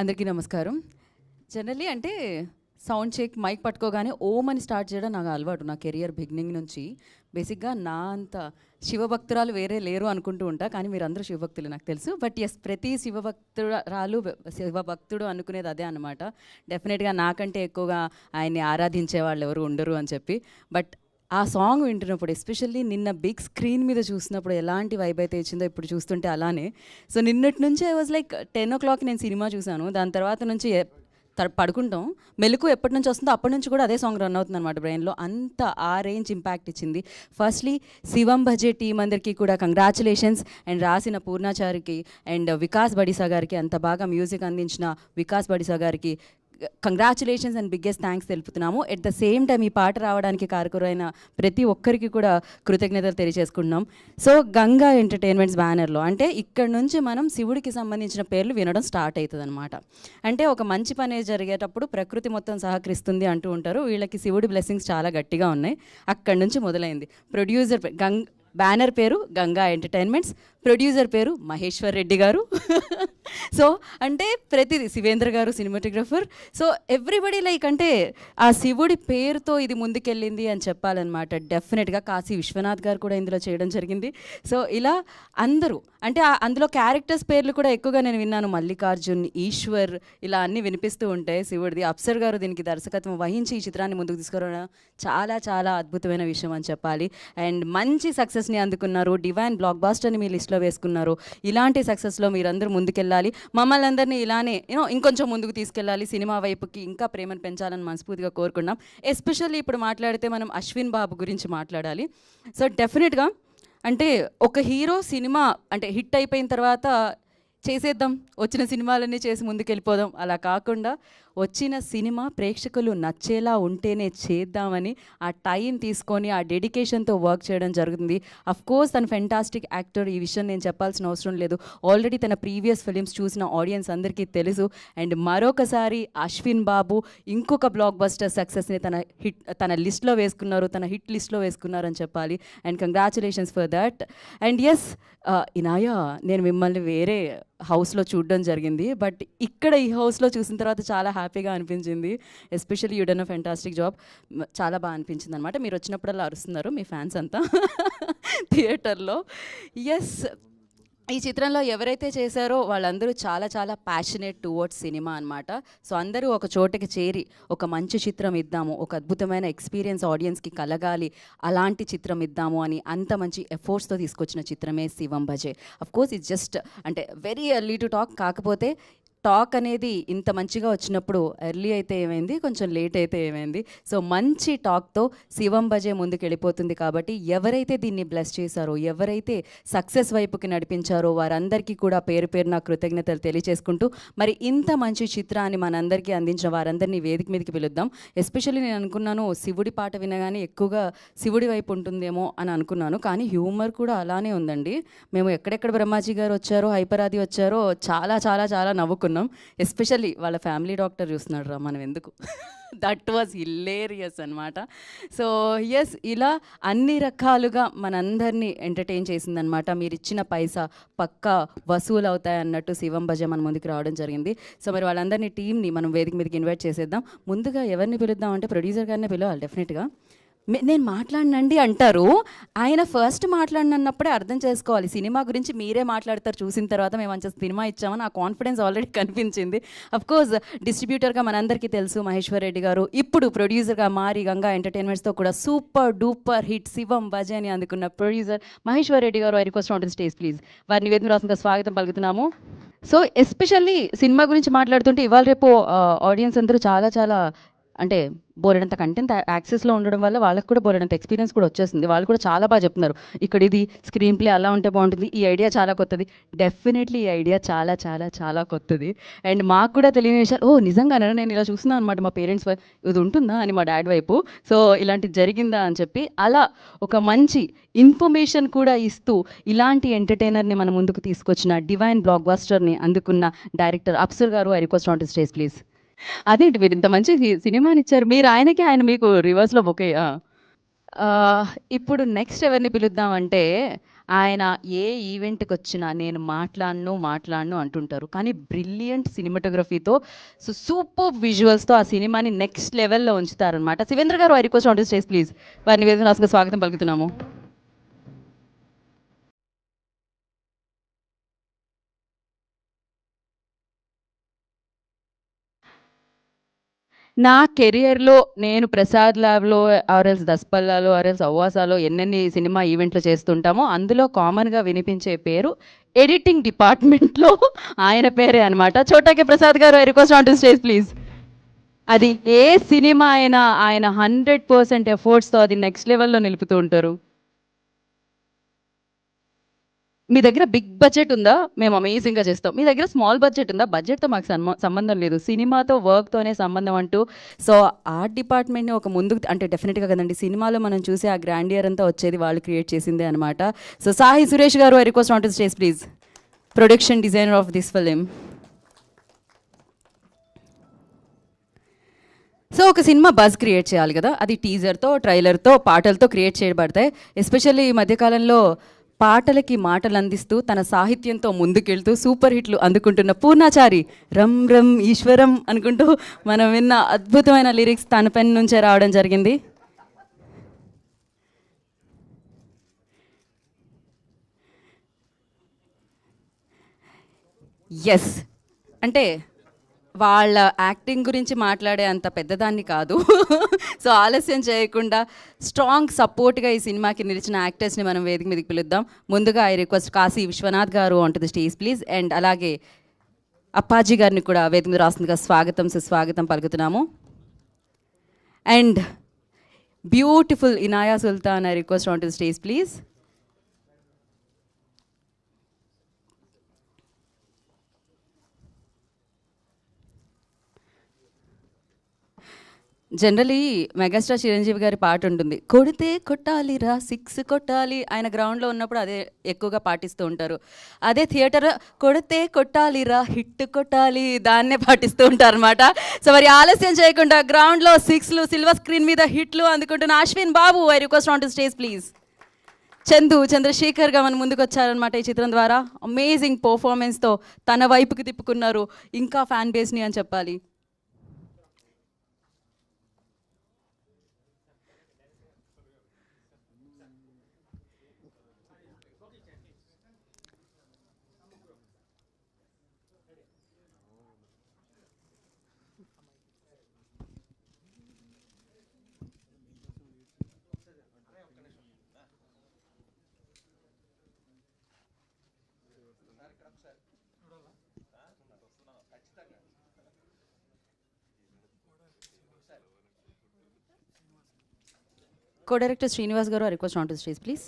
అందరికీ నమస్కారం. జనరల్లీ అంటే సౌండ్ చెక్ మైక్ పట్టుకోగానే ఓమ్ అని స్టార్ట్ చేయడం నాకు అలవాటు. నా కెరియర్ బిగినింగ్ నుంచి బేసిక్గా నా అంత శివభక్తురాలు వేరే లేరు అనుకుంటూ ఉంటా. కానీ మీరందరూ శివభక్తులు నాకు తెలుసు. బట్ ఎస్, ప్రతి శివభక్తుడు అనుకునేది అదే అనమాట. డెఫినెట్గా నాకంటే ఎక్కువగా ఆయన్ని ఆరాధించే వాళ్ళు ఎవరు ఉండరు అని చెప్పి. బట్ ఆ సాంగ్ వింటున్నప్పుడు, ఎస్పెషల్లీ నిన్న బిగ్ స్క్రీన్ మీద చూసినప్పుడు ఎలాంటి వైబ్ అయితే ఇచ్చిందో ఇప్పుడు చూస్తుంటే అలానే. సో నిన్నటి నుంచి ఐ వాజ్ లైక్ 10 o'clock నేను సినిమా చూశాను. దాని తర్వాత నుంచి పడుకుంటాం, మెలకు ఎప్పటి నుంచి వస్తుందో అప్పటి నుంచి కూడా అదే సాంగ్ రన్ అవుతుంది అనమాట బ్రెయిన్లో. అంత ఆ రేంజ్ ఇంపాక్ట్ ఇచ్చింది. ఫస్ట్లీ శివం భజే టీం అందరికీ కూడా కంగ్రాచులేషన్స్. అండ్ రాసిన పూర్ణాచారికి అండ్ వికాస్ బడిసా గారికి, అంత బాగా మ్యూజిక్ అందించిన వికాస్ బడిసా గారికి కంగ్రాచులేషన్స్ అండ్ బిగ్గెస్ట్ థ్యాంక్స్ తెలుపుతున్నాము. ఎట్ ద సేమ్ టైం ఈ పాట రావడానికి కారకురైన ప్రతి ఒక్కరికి కూడా కృతజ్ఞతలు తెలియజేసుకుంటున్నాం. సో గంగా ఎంటర్టైన్మెంట్స్ బ్యానర్లో అంటే ఇక్కడ నుంచి మనం శివుడికి సంబంధించిన పేర్లు వినడం స్టార్ట్ అవుతుంది అనమాట. అంటే ఒక మంచి పని జరిగేటప్పుడు ప్రకృతి మొత్తం సహకరిస్తుంది అంటూ ఉంటారు. వీళ్ళకి శివుడి బ్లెస్సింగ్స్ చాలా గట్టిగా ఉన్నాయి. అక్కడి నుంచి మొదలైంది. ప్రొడ్యూసర్ బ్యానర్ పేరు గంగా ఎంటర్టైన్మెంట్స్, ప్రొడ్యూసర్ పేరు మహేశ్వర్ రెడ్డి గారు. సో అంటే ప్రతిదీ శివేంద్ర గారు సినిమాటోగ్రఫర్. సో ఎవ్రీబడి లైక్ అంటే ఆ శివుడి పేరుతో ఇది ముందుకెళ్ళింది అని చెప్పాలన్నమాట. డెఫినెట్గా కాశీ విశ్వనాథ్ గారు కూడా ఇందులో చేయడం జరిగింది. సో ఇలా అందరూ అంటే అందులో క్యారెక్టర్స్ పేర్లు కూడా ఎక్కువగా నేను విన్నాను. మల్లికార్జున్, ఈశ్వర్, ఇలా అన్నీ వినిపిస్తూ ఉంటాయి శివుడిది. అప్సర్ గారు దీనికి దర్శకత్వం వహించి ఈ చిత్రాన్ని ముందుకు తీసుకురావడం చాలా చాలా అద్భుతమైన విషయం అని చెప్పాలి. అండ్ మంచి సక్సెస్ని అందుకున్నారు. డివైన్ బ్లాక్ బాస్టర్ని మీ లిస్ట్లో వేసుకున్నారు. ఇలాంటి సక్సెస్లో మీరందరూ ముందుకెళ్ళాలి. మమ్మల్ని అందరినీ ఇలానే ఇంకొంచెం ముందుకు తీసుకెళ్ళాలి. సినిమా వైపుకి ఇంకా ప్రేమను పెంచాలని మనస్ఫూర్తిగా కోరుకున్నాం. ఎస్పెషల్లీ ఇప్పుడు మాట్లాడితే మనం అశ్విన్ బాబు గురించి మాట్లాడాలి. సో డెఫినెట్గా అంటే ఒక హీరో సినిమా అంటే హిట్ అయిపోయిన తర్వాత చేసేద్దాం, వచ్చిన సినిమాలన్నీ చేసి ముందుకెళ్ళిపోదాం, అలా కాకుండా వచ్చిన సినిమా ప్రేక్షకులు నచ్చేలా ఉంటేనే చేద్దామని ఆ టైం తీసుకొని ఆ డెడికేషన్తో వర్క్ చేయడం జరుగుతుంది. అఫ్ కోర్స్ తన ఫెంటాస్టిక్ యాక్టర్, ఈ విషయం నేను చెప్పాల్సిన అవసరం లేదు. ఆల్రెడీ తన ప్రీవియస్ ఫిలిమ్స్ చూసిన ఆడియన్స్ అందరికీ తెలుసు. అండ్ మరొకసారి అశ్విన్ బాబు ఇంకొక బ్లాక్ బస్టర్ సక్సెస్ని తన లిస్ట్లో వేసుకున్నారు, తన హిట్ లిస్ట్లో వేసుకున్నారని చెప్పాలి. And congratulations for that. And yes Inaya, నేను మిమ్మల్ని వేరే హౌస్లో చూడడం జరిగింది. బట్ ఇక్కడ ఈ హౌస్లో చూసిన తర్వాత చాలా హ్యాపీగా అనిపించింది. Especially you done a fantastic job. చాలా బాగా అనిపించింది అనమాట. మీరు వచ్చినప్పుడల్లా అరుస్తున్నారు మీ ఫ్యాన్స్ అంతా థియేటర్లో. ఎస్, ఈ చిత్రంలో ఎవరైతే చేశారో వాళ్ళందరూ చాలా చాలా ప్యాషనేట్ టువర్డ్స్ సినిమా అనమాట. సో అందరూ ఒక చోటకి చేరి ఒక మంచి చిత్రం ఇద్దాము, ఒక అద్భుతమైన ఎక్స్పీరియన్స్ ఆడియన్స్కి కలగాలి, అలాంటి చిత్రం ఇద్దాము అని అంత మంచి ఎఫోర్ట్స్తో తీసుకొచ్చిన చిత్రమే శివం భజే. అఫ్ కోర్స్ ఇట్స్ జస్ట్ అంటే వెరీ ఎర్లీ టు టాక్. కాకపోతే టాక్ అనేది ఇంత మంచిగా వచ్చినప్పుడు ఎర్లీ అయితే ఏమైంది, కొంచెం లేట్ అయితే ఏమైంది. సో మంచి టాక్తో శివం భజే ముందుకు వెళ్ళిపోతుంది. కాబట్టి ఎవరైతే దీన్ని బ్లెస్ చేశారో, ఎవరైతే సక్సెస్ వైపుకి నడిపించారో వారందరికీ కూడా పేరు పేరున కృతజ్ఞతలు తెలియజేసుకుంటూ, మరి ఇంత మంచి చిత్రాన్ని మనందరికీ అందించిన వారందరినీ వేదిక మీదకి పిలుద్దాం. ఎస్పెషల్లీ నేను అనుకున్నాను శివుడి పాట వినగానే ఎక్కువగా శివుడి వైపు ఉంటుందేమో అని అనుకున్నాను. కానీ హ్యూమర్ కూడా అలానే ఉందండి. మేము ఎక్కడెక్కడ బ్రహ్మాజీ గారు వచ్చారో, హైపరాది వచ్చారో చాలా చాలా చాలా నవ్వుకున్నాం. ఎస్పెషల్లీ వాళ్ళ ఫ్యామిలీ డాక్టర్ చూస్తున్నాడు రా, మనం ఎందుకు, దట్ వాజ్ హిలేరియస్ అనమాట. సో ఎస్, ఇలా అన్ని రకాలుగా మనందరినీ ఎంటర్టైన్ చేసిందనమాట. మీరు ఇచ్చిన పైసా పక్కా వసూలు అవుతాయి అన్నట్టు శివం భజ మన ముందుకు రావడం జరిగింది. సో మరి వాళ్ళందరినీ టీంని మనం వేదిక మీదకి ఇన్వైట్ చేసేద్దాం. ముందుగా ఎవరిని పిలుద్దాం అంటే ప్రొడ్యూసర్ గారినే పిలవాలి డెఫినెట్గా. నేను మాట్లాడినండి అంటారు, ఆయన ఫస్ట్ మాట్లాడినప్పుడే అర్థం చేసుకోవాలి. సినిమా గురించి మీరే మాట్లాడతారు చూసిన తర్వాత, మేము మంచి సినిమా ఇచ్చామని ఆ కాన్ఫిడెన్స్ ఆల్రెడీ కనిపించింది. అఫ్కోర్స్ డిస్ట్రిబ్యూటర్గా మనందరికీ తెలుసు మహేశ్వర్ రెడ్డి గారు. ఇప్పుడు ప్రొడ్యూసర్గా మారి గంగా ఎంటర్టైన్మెంట్స్తో కూడా సూపర్ డూపర్ హిట్ శివం భజని అందుకున్న ప్రొడ్యూసర్ మహేశ్వర్ రెడ్డి గారు. I request on to stage please. వారిని వేదిక రాష్ట్రంగా స్వాగతం పలుకుతున్నాము. సో ఎస్పెషల్లీ సినిమా గురించి మాట్లాడుతుంటే ఇవాళ రేపు ఆడియన్స్ అందరూ చాలా చాలా అంటే బోలెడంత కంటెంట్ యాక్సెస్లో ఉండడం వల్ల వాళ్ళకి కూడా బోలెడంత ఎక్స్పీరియన్స్ కూడా వచ్చేసింది. వాళ్ళు కూడా చాలా బాగా చెప్తున్నారు, ఇక్కడ ఇది స్క్రీన్ ప్లే అలా ఉంటే బాగుంటుంది, ఈ ఐడియా చాలా కొత్తది. డెఫినెట్లీ ఈ ఐడియా చాలా చాలా చాలా కొత్తది. అండ్ మాకు కూడా తెలియని విషయాలు, ఓ నిజంగానే నేను ఇలా చూస్తున్నాను అనమాట, మా పేరెంట్స్ ఇది ఉంటుందా అని మా డాడ్ వైపు, సో ఇలాంటిది జరిగిందా అని చెప్పి అలా ఒక మంచి ఇన్ఫర్మేషన్ కూడా ఇస్తూ ఇలాంటి ఎంటర్టైనర్ని మన ముందుకు తీసుకొచ్చిన డివైన్ బ్లాక్ బాస్టర్ని అందుకున్న డైరెక్టర్ అప్సర్ గారు. I request on to stage please. అదేంటి మీరు ఇంత మంచి సినిమాని ఇచ్చారు, మీరు ఆయనకి, ఆయన మీకు రివర్స్లో బొకే. ఇప్పుడు నెక్స్ట్ ఎవరిని పిలుద్దామంటే ఆయన ఏ ఈవెంట్కి వచ్చినా నేను మాట్లాడను అంటుంటారు. కానీ బ్రిలియంట్ సినిమాటోగ్రఫీతో సూపర్ విజువల్స్తో ఆ సినిమాని నెక్స్ట్ లెవెల్లో ఉంచుతారనమాట. శివేంద్ర గారు, I request on to stage please. వారిని వేదిక రాసుగా స్వాగతం పలుకుతున్నాము. నా కెరియర్‌లో నేను 'ప్రసాద్ ల్యాబ్‌లో' ఆర్ఎల్స్ 'దస్పల్లాలో' ఆర్ఎల్స్ 'అవ్వాసాలో' ఎన్నెన్ని సినిమా ఈవెంట్లు చేస్తుంటామో అందులో కామన్‌గా వినిపించే పేరు ఎడిటింగ్ డిపార్ట్మెంట్‌లో ఆయన పేరే అనమాట. చోటా కే ప్రసాద్ గారు, I request on to stage please. అది ఏ సినిమా అయినా ఆయన 100% ఎఫర్ట్స్‌తో అది నెక్స్ట్ లెవెల్‌లో నిలుపుతూ ఉంటారు. మీ దగ్గర బిగ్ బడ్జెట్ ఉందా? మేము అమేజింగ్‌గా చేస్తాం. మీ దగ్గర స్మాల్ బడ్జెట్ ఉందా? బడ్జెట్‌తో మాకు సంబంధం లేదు. సినిమాతో, వర్క్‌తోనే సంబంధం అంటూ. సో, ఆర్ట్ డిపార్ట్మెంట్‌ని ఒక ముందుకు అంటే డెఫినెట్‌గా కదండీ. సినిమాలో మనం చూసే ఆ గ్రాండియర్ అంతా వచ్చేది వాళ్ళు క్రియేట్ చేసిందే అనమాట. సో, సాయి సురేష్ గారు, I request on to stage please. Production designer of this film. So, ఒక సినిమా బజ్ క్రియేట్ చేయాలి కదా! అది టీజర్‌తో, ట్రైలర్‌తో, పాటలతో క్రియేట్ చేయబడతాయి. ఎస్పెషల్లీ ఈ మధ్యకాలంలో పాటలకి మాటలు అందిస్తూ తన సాహిత్యంతో ముందుకెళ్తూ సూపర్ హిట్లు అందుకుంటున్న పూర్ణాచారి రమ్ రమ్ ఈశ్వరం అనుకుంటూ మనం విన్న అద్భుతమైన లిరిక్స్ తన పెన్ నుంచే రావడం జరిగింది. ఎస్, అంటే వాళ్ళ యాక్టింగ్ గురించి మాట్లాడే అంత పెద్దదాన్ని కాదు. సో, ఆలస్యం చేయకుండా స్ట్రాంగ్ సపోర్ట్గా ఈ సినిమాకి నిలిచిన యాక్టర్స్ని మనం వేదిక మీదకి పిలుద్దాం. ముందుగా ఐ రిక్వెస్ట్ కాశీ విశ్వనాథ్ గారు on to the stage please. And అలాగే అప్పాజీ గారిని కూడా వేదిక మీద రాస్తుందిగా స్వాగతం సుస్వాగతం పలుకుతున్నాము. And beautiful Inaya Sultan, I request on to the stage please. Generally megastar Chiranjeevi గారి పాట ఉంటుంది, కొడితే కొట్టాలి రా, సిక్స్ కొట్టాలి. ఆయన గ్రౌండ్లో ఉన్నప్పుడు అదే ఎక్కువగా పాటిస్తూ ఉంటారు. అదే థియేటర్ కొడితే కొట్టాలి రా, హిట్ కొట్టాలి, దాన్నే పాటిస్తూ ఉంటారు అనమాట. సో మరి ఆలస్యం చేయకుండా గ్రౌండ్లో సిక్స్లు, సిల్వర్ స్క్రీన్ మీద హిట్లు అందుకుంటున్న Ashwin Babu, I request on to stage please. చంద్రశేఖర్గా మన ముందుకు వచ్చారనమాట ఈ చిత్రం ద్వారా. అమేజింగ్ పర్ఫార్మెన్స్తో తన వైపుకి తిప్పుకున్నారు ఇంకా ఫ్యాన్ బేస్ని అని చెప్పాలి. Co-director Srinivas garu, I request on to the stage, please.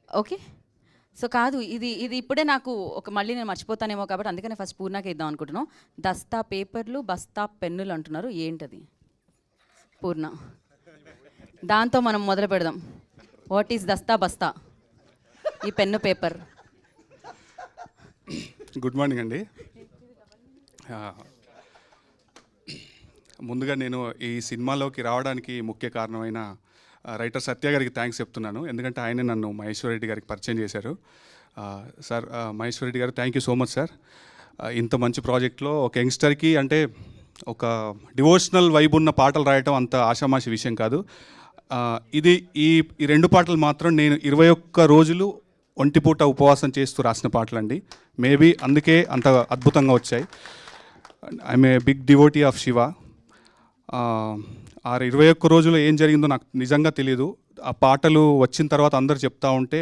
Okay, so కాదు, ఇది ఇది ఇప్పుడే నాకు ఒక మళ్ళీ నేను మర్చిపోతానేమో కాబట్టి అందుకనే ఫస్ట్ పూర్ణాకి ఇద్దాం అనుకుంటున్నాం. దస్తా పేపర్లు, బస్తా పెన్నులు అంటున్నారు, ఏంటది? పూర్ణ, దాంతో మనం మొదలు పెడదాం. వాట్ ఈస్ దస్తా బస్తా, ఈ పెన్ను పేపర్? గుడ్ మార్నింగ్ అండి. ముందుగా నేను ఈ సినిమాలోకి రావడానికి ముఖ్య కారణమైన రైటర్ సత్య గారికి థ్యాంక్స్ చెప్తున్నాను. ఎందుకంటే ఆయనే నన్ను మహేశ్వర్ రెడ్డి గారికి పరిచయం చేశారు. సార్, మహేశ్వర్ రెడ్డి గారు, thank you so much sir. ఇంత మంచి ప్రాజెక్ట్లో ఒక యంగ్స్టర్కి అంటే ఒక డివోషనల్ వైబ్ ఉన్న పాటలు రాయటం అంత ఆషామాషి విషయం కాదు. ఇది ఈ ఈ 2 పాటలు మాత్రం నేను 21 రోజులు ఒంటిపూట ఉపవాసం చేస్తూ రాసిన పాటలండి. మేబీ అందుకే అంత అద్భుతంగా వచ్చాయి. I'm a big devotee of Shiva. ఆ 21 రోజులు ఏం జరిగిందో నాకు నిజంగా తెలియదు. ఆ పాటలు వచ్చిన తర్వాత అందరు చెప్తా ఉంటే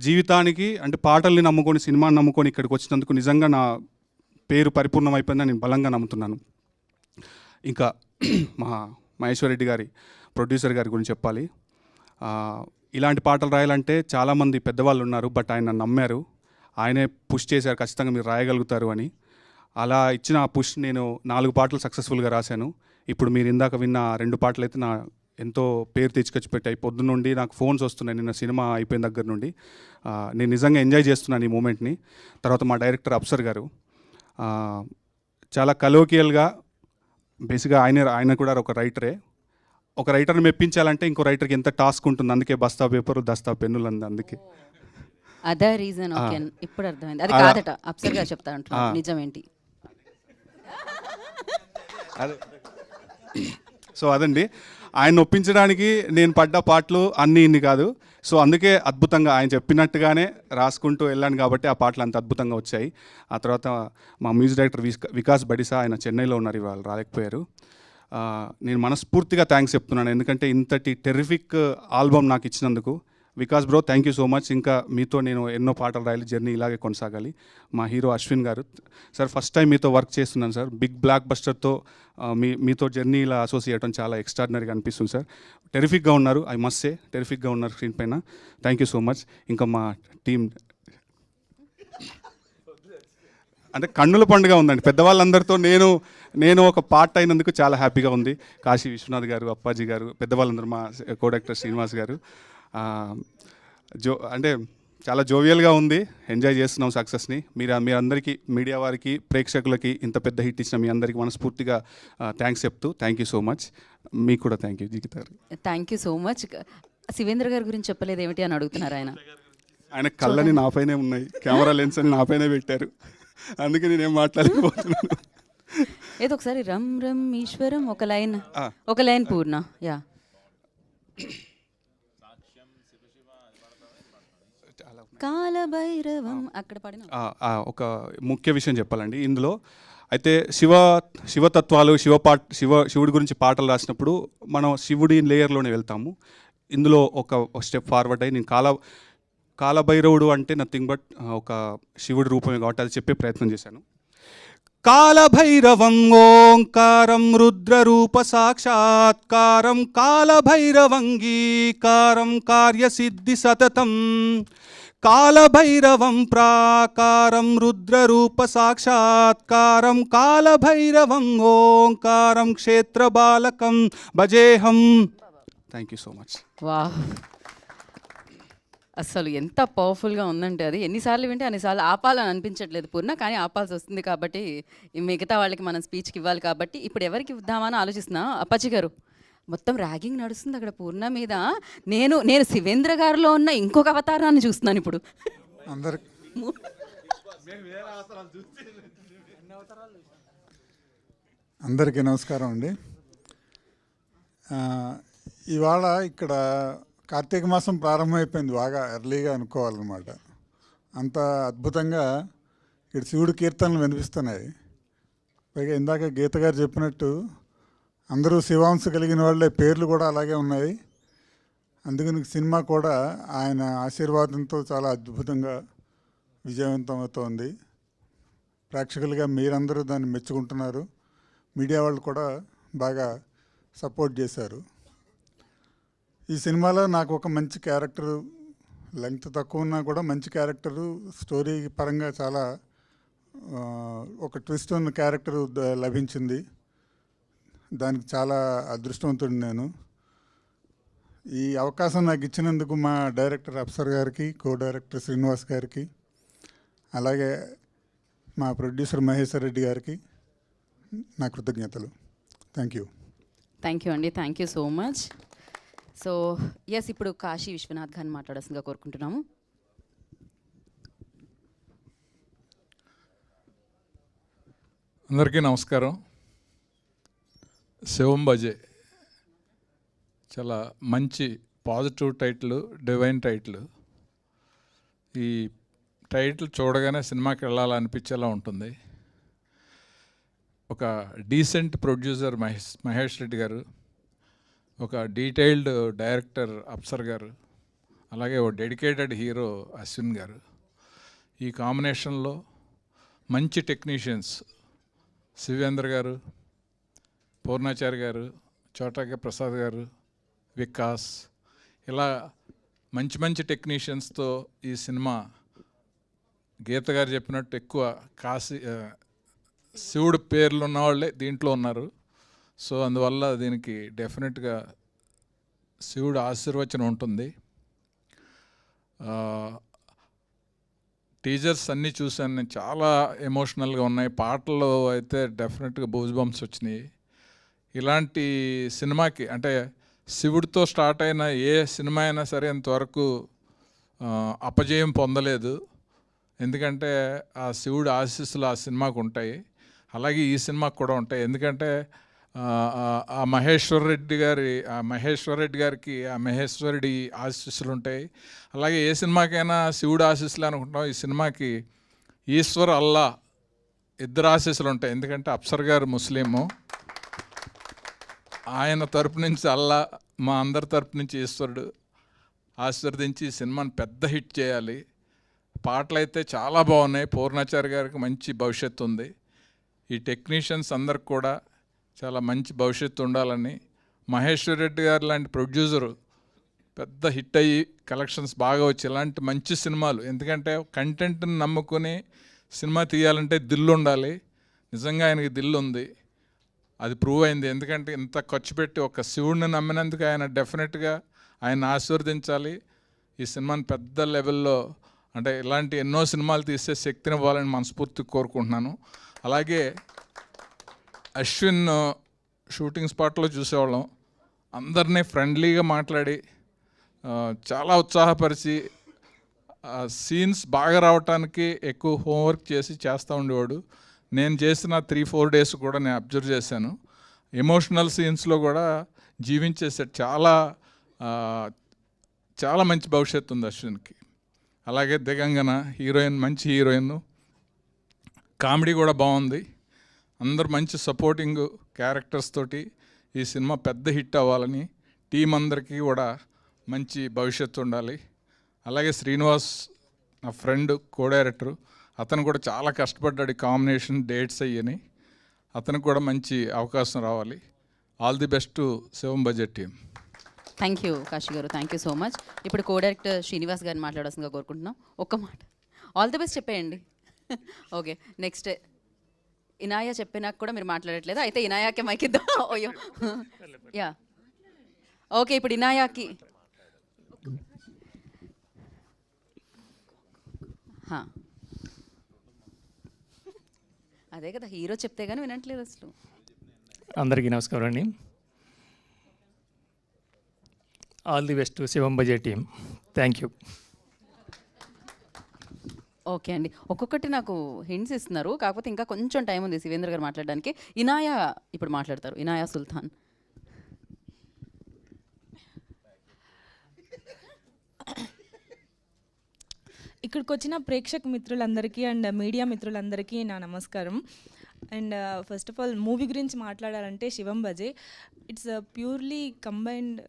జీవితానికి అంటే పాటల్ని నమ్ముకొని సినిమాని నమ్ముకొని ఇక్కడికి వచ్చినందుకు నిజంగా నా పేరు పరిపూర్ణం అయిపోయిందని నేను బలంగా నమ్ముతున్నాను. ఇంకా మా మహేశ్వర్ రెడ్డి గారి ప్రొడ్యూసర్ గారి గురించి చెప్పాలి. ఇలాంటి పాటలు రాయాలంటే చాలామంది పెద్దవాళ్ళు ఉన్నారు, బట్ ఆయన నమ్మారు, ఆయనే పుష్ చేశారు ఖచ్చితంగా మీరు రాయగలుగుతారు అని. అలా ఇచ్చిన ఆ పుష్ నేను 4 పాటలు సక్సెస్ఫుల్గా రాశాను. ఇప్పుడు మీరు ఇందాక విన్న 2 పాటలు అయితే నా ఎంతో పేరు తెచ్చుకొచ్చి పెట్టాయి. పొద్దున్న నుండి నాకు ఫోన్స్ వస్తున్నాయి నిన్న సినిమా అయిపోయిన దగ్గర నుండి. నేను నిజంగా ఎంజాయ్ చేస్తున్నాను ఈ మూమెంట్ని. తర్వాత మా డైరెక్టర్ అప్సర్ గారు చాలా కలోకియల్గా, బేసిక్గా ఆయన కూడా ఒక రైటరే. ఒక రైటర్ని మెప్పించాలంటే ఇంకో రైటర్కి ఎంత టాస్క్ ఉంటుంది, అందుకే బస్తా పేపరు దస్తా పెన్నులు అంది. అందుకే అదే రీజన్. ఓకే, ఇప్పుడు అర్థమైంది. అది కాదట, అప్సర్ గారు చెప్తా అంటున్నారు. నిజం ఏంటి? అదే సో అదండి, ఆయన ఒప్పించడానికి నేను పడ్డ పాటలు అన్నీ ఇన్ని కాదు. సో అందుకే అద్భుతంగా ఆయన చెప్పినట్టుగానే రాసుకుంటూ వెళ్ళాను కాబట్టి ఆ పాటలు అంత అద్భుతంగా వచ్చాయి. ఆ తర్వాత మా మ్యూజిక్ డైరెక్టర్ వికాస్ బడిసా, ఆయన చెన్నైలో ఉన్నారు, ఇవాళ రాలేకపోయారు. నేను మనస్ఫూర్తిగా థ్యాంక్స్ చెప్తున్నాను, ఎందుకంటే ఇంతటి టెర్రిఫిక్ ఆల్బమ్ నాకు ఇచ్చినందుకు. Vikas bro, thank you so much. ఇంకా మీతో నేను ఎన్నో పాటలు రాయాలి, జర్నీ ఇలాగే కొనసాగాలి. మా హీరో అశ్విన్ గారు, సార్ ఫస్ట్ టైం మీతో వర్క్ చేస్తున్నాను సార్. బిగ్ బ్లాక్ బస్టర్తో మీతో జర్నీ ఇలా అసోసియేట్ చేయడం చాలా ఎక్స్ట్రాడినరీగా అనిపిస్తుంది సార్. టెరిఫిక్గా ఉన్నారు, ఐ మస్ట్ సే టెరిఫిక్గా ఉన్నారు స్క్రీన్ పైన. Thank you so much. ఇంకా మా టీం అంటే కన్నుల పండుగ ఉందండి పెద్దవాళ్ళందరితో. నేను ఒక పార్ట్ అయినందుకు చాలా హ్యాపీగా ఉంది. కాశీ విశ్వనాథ్ గారు, అప్పాజీ గారు, పెద్దవాళ్ళందరూ, మా కో డైరెక్టర్ శ్రీనివాస్ గారు. అంటే చాలా జోవియల్గా ఉంది, ఎంజాయ్ చేస్తున్నాం సక్సెస్ని. మీరందరికీ, మీడియా వారికి, ప్రేక్షకులకి ఇంత పెద్ద హిట్ ఇచ్చిన మీ అందరికీ మనస్ఫూర్తిగా థ్యాంక్స్ చెప్తూ, థ్యాంక్ యూ సో మచ్. మీకు కూడా థ్యాంక్ యూ జీవిత గారు. Thank you so much. Shivendra గారి గురించి చెప్పలేదు ఏమిటి అని అడుగుతున్నారు ఆయన కళ్ళని నాపైనే ఉన్నాయి, కెమెరా లెన్స్ అని నాపైనే పెట్టారు, అందుకే నేనేం మాట్లాడలేకపోతున్నాను. ఏదో ఒకసారి రమ్ రమ్ ఈశ్వరం ఒక లైన్ పూర్ణ. యా, కాలభైరవం అక్కడ పడిన ఒక ముఖ్య విషయం చెప్పాలండి ఇందులో. అయితే శివతత్వాలు, శివుడి గురించి పాటలు రాసినప్పుడు మనం శివుడి లేయర్లోనే వెళ్తాము. ఇందులో ఒక స్టెప్ ఫార్వర్డ్ అయ్యి నేను కాలభైరవుడు అంటే నథింగ్ బట్ ఒక శివుడి రూపమే కాబట్టి అది చెప్పే ప్రయత్నం చేశాను. కాలభైరవం ఓంకారం రుద్రరూప సాక్షాత్కారం కాలభైరవంగీకారం కార్యసిద్ధి సతతం కాలభైరవం ప్రాకారం రుద్రరూప సాక్షాత్కారం కాలభైరవం ఓంకారం క్షేత్రబాలకం భజేహం. Thank you so much. Wow, అసలు ఎంత పవర్ఫుల్గా ఉందంటే అది ఎన్నిసార్లు వింటే అన్నిసార్లు ఆపాలని అనిపించట్లేదు పూర్ణ, కానీ ఆపాల్సి వస్తుంది కాబట్టి మిగతా వాళ్ళకి మనం స్పీచ్కి ఇవ్వాలి కాబట్టి ఇప్పుడు ఎవరికి ఇద్దామని ఆలోచిస్తున్నా. అప్పాజీ గారు, మొత్తం ర్యాగింగ్ నడుస్తుంది అక్కడ పూర్ణ మీద. నేను శివేంద్ర గారిలో ఉన్న ఇంకొక అవతారాన్ని చూస్తున్నాను ఇప్పుడు. అందరికీ నమస్కారం అండి. ఇవాళ ఇక్కడ కార్తీక మాసం ప్రారంభమైపోయింది, బాగా ఎర్లీగా అనుకోవాలన్నమాట. అంత అద్భుతంగా ఇక్కడ శివుడి కీర్తనలు వినిపిస్తున్నాయి. పైగా ఇందాక గీత గారు చెప్పినట్టు అందరూ శివాంశ కలిగిన వాళ్ళే, పేర్లు కూడా అలాగే ఉన్నాయి. అందుకని సినిమా కూడా ఆయన ఆశీర్వాదంతో చాలా అద్భుతంగా విజయవంతం అవుతోంది. ప్రేక్షకులుగా మీరందరూ దాన్ని మెచ్చుకుంటున్నారు, మీడియా వాళ్ళు కూడా బాగా సపోర్ట్ చేశారు. ఈ సినిమాలో నాకు ఒక మంచి క్యారెక్టరు, లెంగ్త్ తక్కువ ఉన్నా కూడా మంచి క్యారెక్టరు, స్టోరీ పరంగా చాలా ఒక ట్విస్ట్ ఉన్న క్యారెక్టరు లభించింది. దానికి చాలా అదృష్టవంతుడు నేను. ఈ అవకాశం నాకు ఇచ్చినందుకు మా డైరెక్టర్ అప్సర్ గారికి, కో డైరెక్టర్ శ్రీనివాస్ గారికి, అలాగే మా ప్రొడ్యూసర్ మహేశ్వర్ రెడ్డి గారికి నా కృతజ్ఞతలు. Thank you. థ్యాంక్ యూ అండి, thank you so much. So yes, ఇప్పుడు కాశీ విశ్వనాథ్ గారిని మాట్లాడాల్సిందిగా కోరుకుంటున్నాము. అందరికీ నమస్కారం. శివం భజే చాలా మంచి పాజిటివ్ టైటిల్, డివైన్ టైటిల్. ఈ టైటిల్ చూడగానే సినిమాకి వెళ్ళాలనిపించేలా ఉంటుంది. ఒక డీసెంట్ ప్రొడ్యూసర్ మహేష్ రెడ్డి గారు, ఒక డీటెయిల్డ్ డైరెక్టర్ అప్సర్ గారు, అలాగే ఓ డెడికేటెడ్ హీరో అశ్విన్ గారు. ఈ కాంబినేషన్లో మంచి టెక్నీషియన్స్ శివేంద్ర గారు, పూర్ణాచారి గారు, చోటాకే ప్రసాద్ గారు, వికాస్, ఇలా మంచి మంచి టెక్నీషియన్స్తో ఈ సినిమా గీత గారు చెప్పినట్టు ఎక్కువ శివుడు పేర్లు ఉన్నవాళ్ళే దీంట్లో ఉన్నారు. సో అందువల్ల దీనికి డెఫినెట్గా శివుడు ఆశీర్వచనం ఉంటుంది. టీజర్స్ అన్నీ చూశాను నేను, చాలా ఎమోషనల్గా ఉన్నాయి. పాటలు అయితే డెఫినెట్గా బూజ్ బంప్స్ వచ్చినాయి. ఇలాంటి సినిమాకి అంటే శివుడితో స్టార్ట్ అయిన ఏ సినిమా అయినా సరే ఇంతవరకు అపజయం పొందలేదు. ఎందుకంటే ఆ శివుడి ఆశీస్సులు ఆ సినిమాకు ఉంటాయి. అలాగే ఈ సినిమాకు కూడా ఉంటాయి. ఎందుకంటే ఆ మహేశ్వర్ రెడ్డి గారికి ఆ మహేశ్వరుడి ఆశీస్సులు ఉంటాయి. అలాగే ఏ సినిమాకైనా శివుడు ఆశీస్సులు అనుకుంటాం, ఈ సినిమాకి ఈశ్వర్ అల్లా ఇద్దరు ఆశీస్సులు ఉంటాయి. ఎందుకంటే అప్సర్ గారు ముస్లిము, ఆయన తరపు నుంచి అల్లా, మా అందరి తరపు నుంచి ఈశ్వరుడు ఆశీర్వదించి ఈ సినిమాని పెద్ద హిట్ చేయాలి. పాటలు అయితే చాలా బాగున్నాయి. పూర్ణాచారి గారికి మంచి భవిష్యత్తు ఉంది. ఈ టెక్నీషియన్స్ అందరికి కూడా చాలా మంచి భవిష్యత్తు ఉండాలని, మహేశ్వర్ రెడ్డి గారు లాంటి ప్రొడ్యూసరు పెద్ద హిట్ అయ్యి కలెక్షన్స్ బాగా వచ్చి ఇలాంటి మంచి సినిమాలు, ఎందుకంటే కంటెంట్ని నమ్ముకొని సినిమా తీయాలంటే దిల్లు ఉండాలి. నిజంగా ఆయనకి దిల్లు ఉంది, అది ప్రూవ్ అయింది. ఎందుకంటే ఇంత ఖర్చు పెట్టి ఒక శివుడిని నమ్మినందుకు ఆయన డెఫినెట్గా ఆయన ఆశీర్వదించాలి. ఈ సినిమాని పెద్ద లెవెల్లో అంటే ఇలాంటి ఎన్నో సినిమాలు తీసే శక్తిని ఇవ్వాలని మనస్ఫూర్తిగా కోరుకుంటున్నాను. అలాగే అశ్విన్ షూటింగ్ స్పాట్లో చూసేవాళ్ళం, అందరినీ ఫ్రెండ్లీగా మాట్లాడి చాలా ఉత్సాహపరిచి సీన్స్ బాగా రావటానికి ఎక్కువ హోంవర్క్ చేస్తూ ఉండేవాడు. నేను చేసిన 3-4 డేస్ కూడా నేను అబ్జర్వ్ చేశాను. ఎమోషనల్ సీన్స్లో కూడా జీవించేసాడు. చాలా మంచి భవిష్యత్తు ఉంది అశ్విన్కి. అలాగే దిగంగన హీరోయిన్, మంచి హీరోయిన్, కామెడీ కూడా బాగుంది. అందరు మంచి సపోర్టింగ్ క్యారెక్టర్స్ తోటి ఈ సినిమా పెద్ద హిట్ అవ్వాలని, టీం అందరికీ కూడా మంచి భవిష్యత్తు ఉండాలి. అలాగే శ్రీనివాస్ నా ఫ్రెండ్, కో డైరెక్టరు, అతను కూడా చాలా కష్టపడ్డాడు ఈ కాంబినేషన్ డేట్స్ అయ్యని. అతనికి కూడా మంచి అవకాశం రావాలి. All the best to Shivam budget team. Thank you Kashi గారు, థ్యాంక్ యూ సో మచ్. ఇప్పుడు కో డైరెక్టర్ శ్రీనివాస్ గారిని మాట్లాడాల్సిందిగా కోరుకుంటున్నాం. ఒక్క మాట, ఆల్ ది బెస్ట్ చెప్పేయండి. ఓకే, నెక్స్ట్ ఇనాయా చెప్పినాక కూడా మీరు మాట్లాడట్లేదు, అయితే ఇనాయాకే మైక్ ఇద్దాం. అయ్యో యా ఓకే, ఇప్పుడు ఇనాయాకి అదే కదా, హీరో చెప్తే కానీ వినట్లేదు అసలు. అందరికీ నమస్కారం అండి. All the best Shivam budget team. Thank you. Okay అండి, ఒక్కొక్కటి నాకు హింట్స్ ఇస్తున్నారు, కాకపోతే ఇంకా కొంచెం టైం ఉంది శివేంద్ర గారు మాట్లాడడానికి. ఇనాయా ఇప్పుడు మాట్లాడతారు, ఇనాయా సుల్తాన్. ఇక్కడికి వచ్చిన ప్రేక్షక మిత్రులందరికీ అండ్ మీడియా మిత్రులందరికీ నా నమస్కారం. And first of all movie గురించి మాట్లాడాలంటే Shivam Bhaje it's purely combined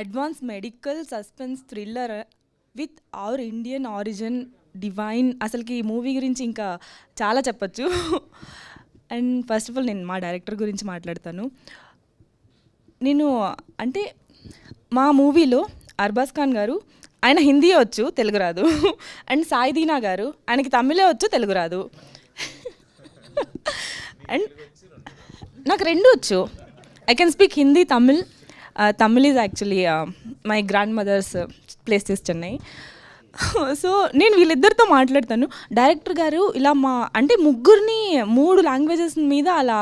advance medical suspense thriller with our Indian origin divine. అసలుకి ఈ మూవీ గురించి ఇంకా చాలా చెప్పచ్చు. అండ్ ఫస్ట్ ఆఫ్ ఆల్ నేను మా డైరెక్టర్ గురించి మాట్లాడతాను. నేను అంటే మా మూవీలో అర్బాజ్ ఖాన్ గారు, ఆయన హిందీ వచ్చు, తెలుగు రాదు. అండ్ సాయి దీనా గారు, ఆయనకి తమిళే వచ్చు, తెలుగు రాదు. అండ్ నాకు రెండు వచ్చు, I can speak Hindi, Tamil. Tamil is actually my grandmother's places Chennai. So నేను వీళ్ళిద్దరితో మాట్లాడతాను. డైరెక్టర్ గారు ఇలా అంటే ముగ్గురిని 3 లాంగ్వేజెస్ మీద అలా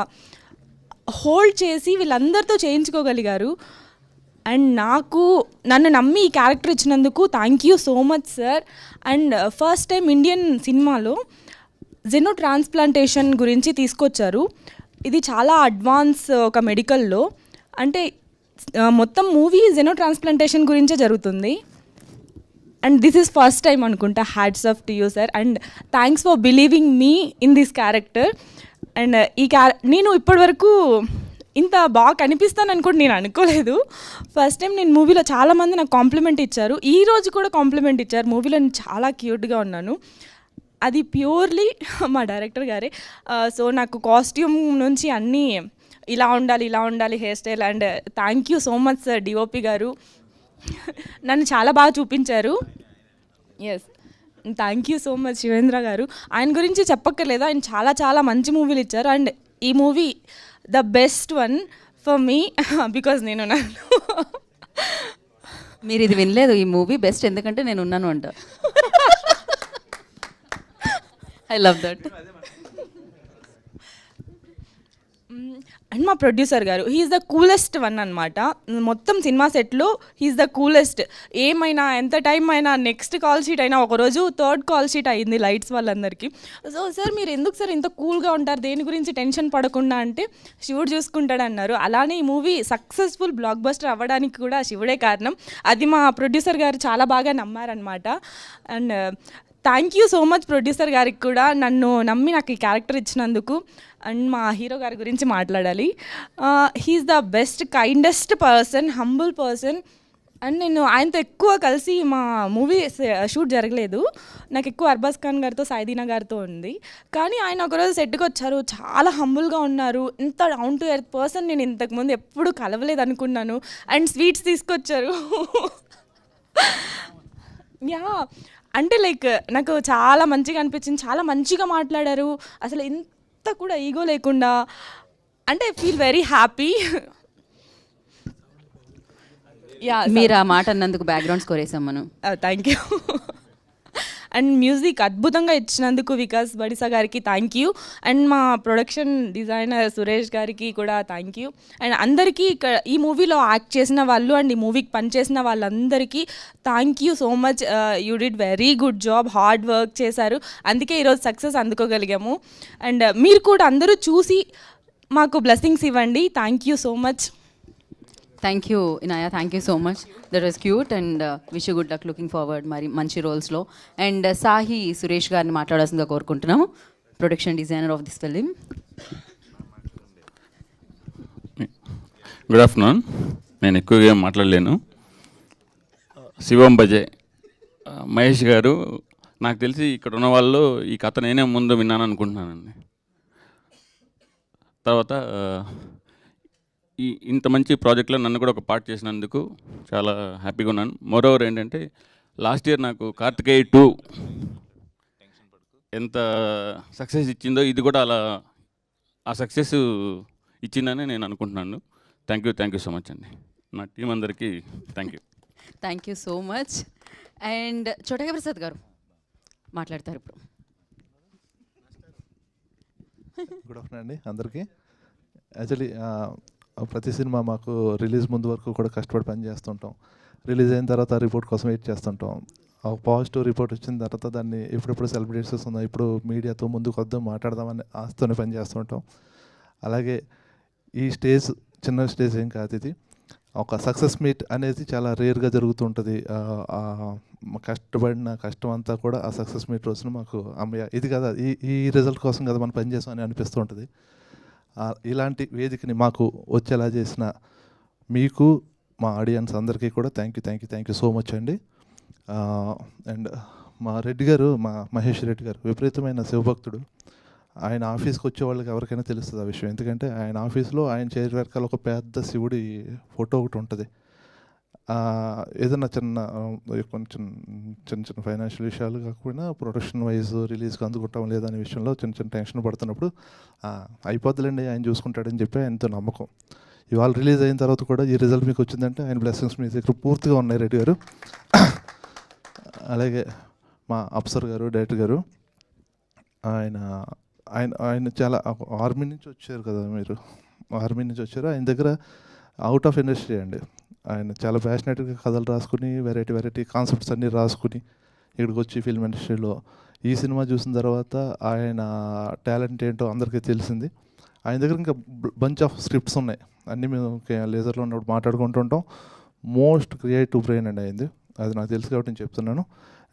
హోల్డ్ చేసి వీళ్ళందరితో చేయించుకోగలిగారు. అండ్ నన్ను నమ్మి ఈ క్యారెక్టర్ ఇచ్చినందుకు thank you so much sir. And first time Indian సినిమాలో జెనో ట్రాన్స్ప్లాంటేషన్ గురించి తీసుకొచ్చారు. ఇది చాలా అడ్వాన్స్ ఒక మెడికల్లో, అంటే మొత్తం మూవీ జెనో ట్రాన్స్ప్లాంటేషన్ గురించే జరుగుతుంది. And this is first time అనుకుంటా. Hats off to you sir, and thanks for believing me in this character. And నేను ఇప్పటివరకు ఇంత బాగా కనిపిస్తానని కూడా నేను అనుకోలేదు. ఫస్ట్ టైం నేను మూవీలో చాలామంది నాకు కాంప్లిమెంట్ ఇచ్చారు, ఈ రోజు కూడా కాంప్లిమెంట్ ఇచ్చారు. మూవీలో నేను చాలా క్యూట్గా ఉన్నాను, అది ప్యూర్లీ మా డైరెక్టర్ గారే. సో నాకు కాస్ట్యూమ్ నుంచి అన్నీ ఇలా ఉండాలి hair style. And thank you so much sir, DOP గారు నన్ను చాలా బాగా చూపించారు. Yes, thank you so much Shivendra గారు. ఆయన గురించి చెప్పక్కర్లేదు, ఆయన చాలా చాలా మంచి మూవీలు ఇచ్చారు. అండ్ ఈ movie the best one for me because నేను మీరు ఇది వినలేదు, ఈ మూవీ బెస్ట్ ఎందుకంటే నేను ఉన్నాను అంట. I love that. అండ్ మా ప్రొడ్యూసర్ గారు, హీఈస్ ద కూలెస్ట్ వన్ అనమాట. మొత్తం సినిమా సెట్లో హీఈస్ ద కూలెస్ట్. ఏమైనా ఎంత టైం అయినా, నెక్స్ట్ కాల్ షీట్ అయినా, ఒకరోజు 3rd కాల్ షీట్ అయ్యింది లైట్స్ వాళ్ళందరికీ. సో సార్ మీరు ఎందుకు సార్ ఇంత కూల్గా ఉంటారు, దేని గురించి టెన్షన్ పడకుండా అంటే శివుడు చూసుకుంటాడు అన్నారు. అలానే ఈ మూవీ సక్సెస్ఫుల్ బ్లాక్ బస్టర్ అవ్వడానికి కూడా శివుడే కారణం. అది మా ప్రొడ్యూసర్ గారు చాలా బాగా నమ్మారనమాట. And thank you so much producer గారికి కూడా, నన్ను నమ్మి నాకు ఈ క్యారెక్టర్ ఇచ్చినందుకు. అండ్ మా హీరో గారి గురించి మాట్లాడాలి. He's the best, kindest person, humble person. And నేను ఆయనతో ఎక్కువ కలిసి మా మూవీ షూట్ జరగలేదు, నాకు ఎక్కువ అర్బాజ్ ఖాన్ గారితో, సాయిదీనా గారితో ఉంది. కానీ ఆయన ఒకరోజు సెట్కి వచ్చారు, చాలా హంబుల్గా ఉన్నారు. ఇంత డౌన్ టు ఎర్త్ పర్సన్ నేను ఇంతకుముందు ఎప్పుడు కలవలేదు అనుకున్నాను. అండ్ స్వీట్స్ తీసుకొచ్చారు. యా, అంటే లైక్ నాకు చాలా మంచిగా అనిపించింది, చాలా మంచిగా మాట్లాడారు, అసలు ఇంత కూడా ఈగో లేకుండా. అంటే I feel very happy. Yeah, మీరు ఆ మాట అన్నందుకు బ్యాక్గ్రౌండ్ స్కోర్ వేసాం మనం. Thank you. అండ్ మ్యూజిక్ అద్భుతంగా ఇచ్చినందుకు వికాస్ బడిసా గారికి థ్యాంక్ యూ. అండ్ మా ప్రొడక్షన్ డిజైనర్ సురేష్ గారికి కూడా థ్యాంక్ యూ. అండ్ అందరికీ ఇక్కడ ఈ మూవీలో యాక్ట్ చేసిన వాళ్ళు అండ్ ఈ మూవీకి పనిచేసిన వాళ్ళందరికీ thank you so much. You did very good job, hard work చేశారు, అందుకే ఈరోజు సక్సెస్ అందుకోగలిగాము. అండ్ మీరు కూడా అందరూ చూసి మాకు బ్లెస్సింగ్స్ ఇవ్వండి. Thank you so much. Thank you Inaya, thank you so much. That was cute and wish you good luck, looking forward మరి మంచి రోల్స్లో. అండ్ సాహి సురేష్ గారిని మాట్లాడాల్సిందిగా కోరుకుంటున్నాము, production designer of this film. Good afternoon. నేను ఎక్కువగా ఏం మాట్లాడలేను. శివం బజే, మహేష్ గారు, నాకు తెలిసి ఇక్కడ ఉన్న వాళ్ళు ఈ కథ నేనే ముందు విన్నాను అనుకుంటున్నానండి. తర్వాత ఇంత మంచి ప్రాజెక్ట్లో నన్ను కూడా ఒక పార్ట్ చేసినందుకు చాలా హ్యాపీగా ఉన్నాను. మోరోవర్ ఏంటంటే లాస్ట్ ఇయర్ నాకు కార్తికేయ 2 ఎంత సక్సెస్ ఇచ్చిందో ఇది కూడా అలా ఆ సక్సెస్ ఇచ్చిందని నేను అనుకుంటున్నాను. థ్యాంక్ యూ సో మచ్ అండి. నా టీం అందరికీ thank you so much. And చోటగా ప్రసాద్ గారు మాట్లాడతారు ఇప్పుడు. గుడ్ ఆఫ్టర్నూన్ అండి అందరికీ. యాక్చువల్లీ ప్రతి సినిమా మాకు రిలీజ్ ముందు వరకు కూడా కష్టపడి పని చేస్తుంటాం, రిలీజ్ అయిన తర్వాత రిపోర్ట్ కోసం వెయిట్ చేస్తుంటాం. ఒక పాజిటివ్ రిపోర్ట్ వచ్చిన తర్వాత దాన్ని ఎప్పుడెప్పుడు సెలబ్రేట్ చేస్తుందాం, ఇప్పుడు మీడియాతో ముందుకు వద్దాం మాట్లాడదామని ఆస్తోనే పని చేస్తుంటాం. అలాగే ఈ స్టేజ్ చిన్న స్టేజ్ ఏం కాదు, ఇది ఒక సక్సెస్ మీట్ అనేది చాలా రేర్గా జరుగుతుంటుంది. కష్టపడిన కష్టం అంతా కూడా ఆ సక్సెస్ మీట్ రోజున మాకు అమ్మయ్య ఇది కదా, ఈ రిజల్ట్ కోసం కదా మనం పని చేస్తాం అని అనిపిస్తూ ఉంటుంది. ఇలాంటి వేదికని మాకు వచ్చేలా చేసిన మీకు, మా ఆడియన్స్ అందరికీ కూడా థ్యాంక్ యూ సో మచ్ అండి. అండ్ మా రెడ్డి గారు, మా మహేష్ రెడ్డి గారు విపరీతమైన శివభక్తుడు. ఆయన ఆఫీస్కి వచ్చే వాళ్ళకి ఎవరికైనా తెలుస్తుంది ఆ విషయం, ఎందుకంటే ఆయన ఆఫీస్లో ఆయన చైర్ వెనకాల ఒక పెద్ద శివుడి ఫోటో ఒకటి ఉంటుంది. ఏదైనా కొంచెం చిన్న ఫైనాన్షియల్ విషయాలు కాకపోయినా ప్రొడక్షన్ వైజ్ రిలీజ్కి అందుకుంటాం లేదనే విషయంలో చిన్న టెన్షన్ పడుతున్నప్పుడు అయిపోద్దులేండి ఆయన చూసుకుంటాడని చెప్పి ఆయనతో నమ్మకం. ఇవాళ రిలీజ్ అయిన తర్వాత కూడా ఈ రిజల్ట్ మీకు వచ్చిందంటే ఆయన బ్లెస్సింగ్స్ మీ దగ్గర పూర్తిగా ఉన్నాయి రెడ్డి గారు. అలాగే మా అప్సర్ గారు, డైరెక్టర్ గారు, ఆయన చాలా ఆర్మీ నుంచి వచ్చారు కదా, మీరు ఆర్మీ నుంచి వచ్చారు. ఆయన దగ్గర అవుట్ ఆఫ్ ఇండస్ట్రీ అండి, ఆయన చాలా ప్యాషనేట్గా కథలు రాసుకుని వెరైటీ కాన్సెప్ట్స్ అన్నీ రాసుకుని ఇక్కడికి వచ్చి ఫిల్మ్ ఇండస్ట్రీలో ఈ సినిమా చూసిన తర్వాత ఆయన టాలెంట్ ఏంటో అందరికీ తెలిసింది. ఆయన దగ్గర ఇంకా బంచ్ ఆఫ్ స్క్రిప్ట్స్ ఉన్నాయి, అన్నీ మేము లేజర్లో ఉన్నప్పుడు మాట్లాడుకుంటుంటాం. మోస్ట్ క్రియేటివ్ బ్రెయిన్ అండి అయింది, అది నాకు తెలుసు కాబట్టి నేను చెప్తున్నాను.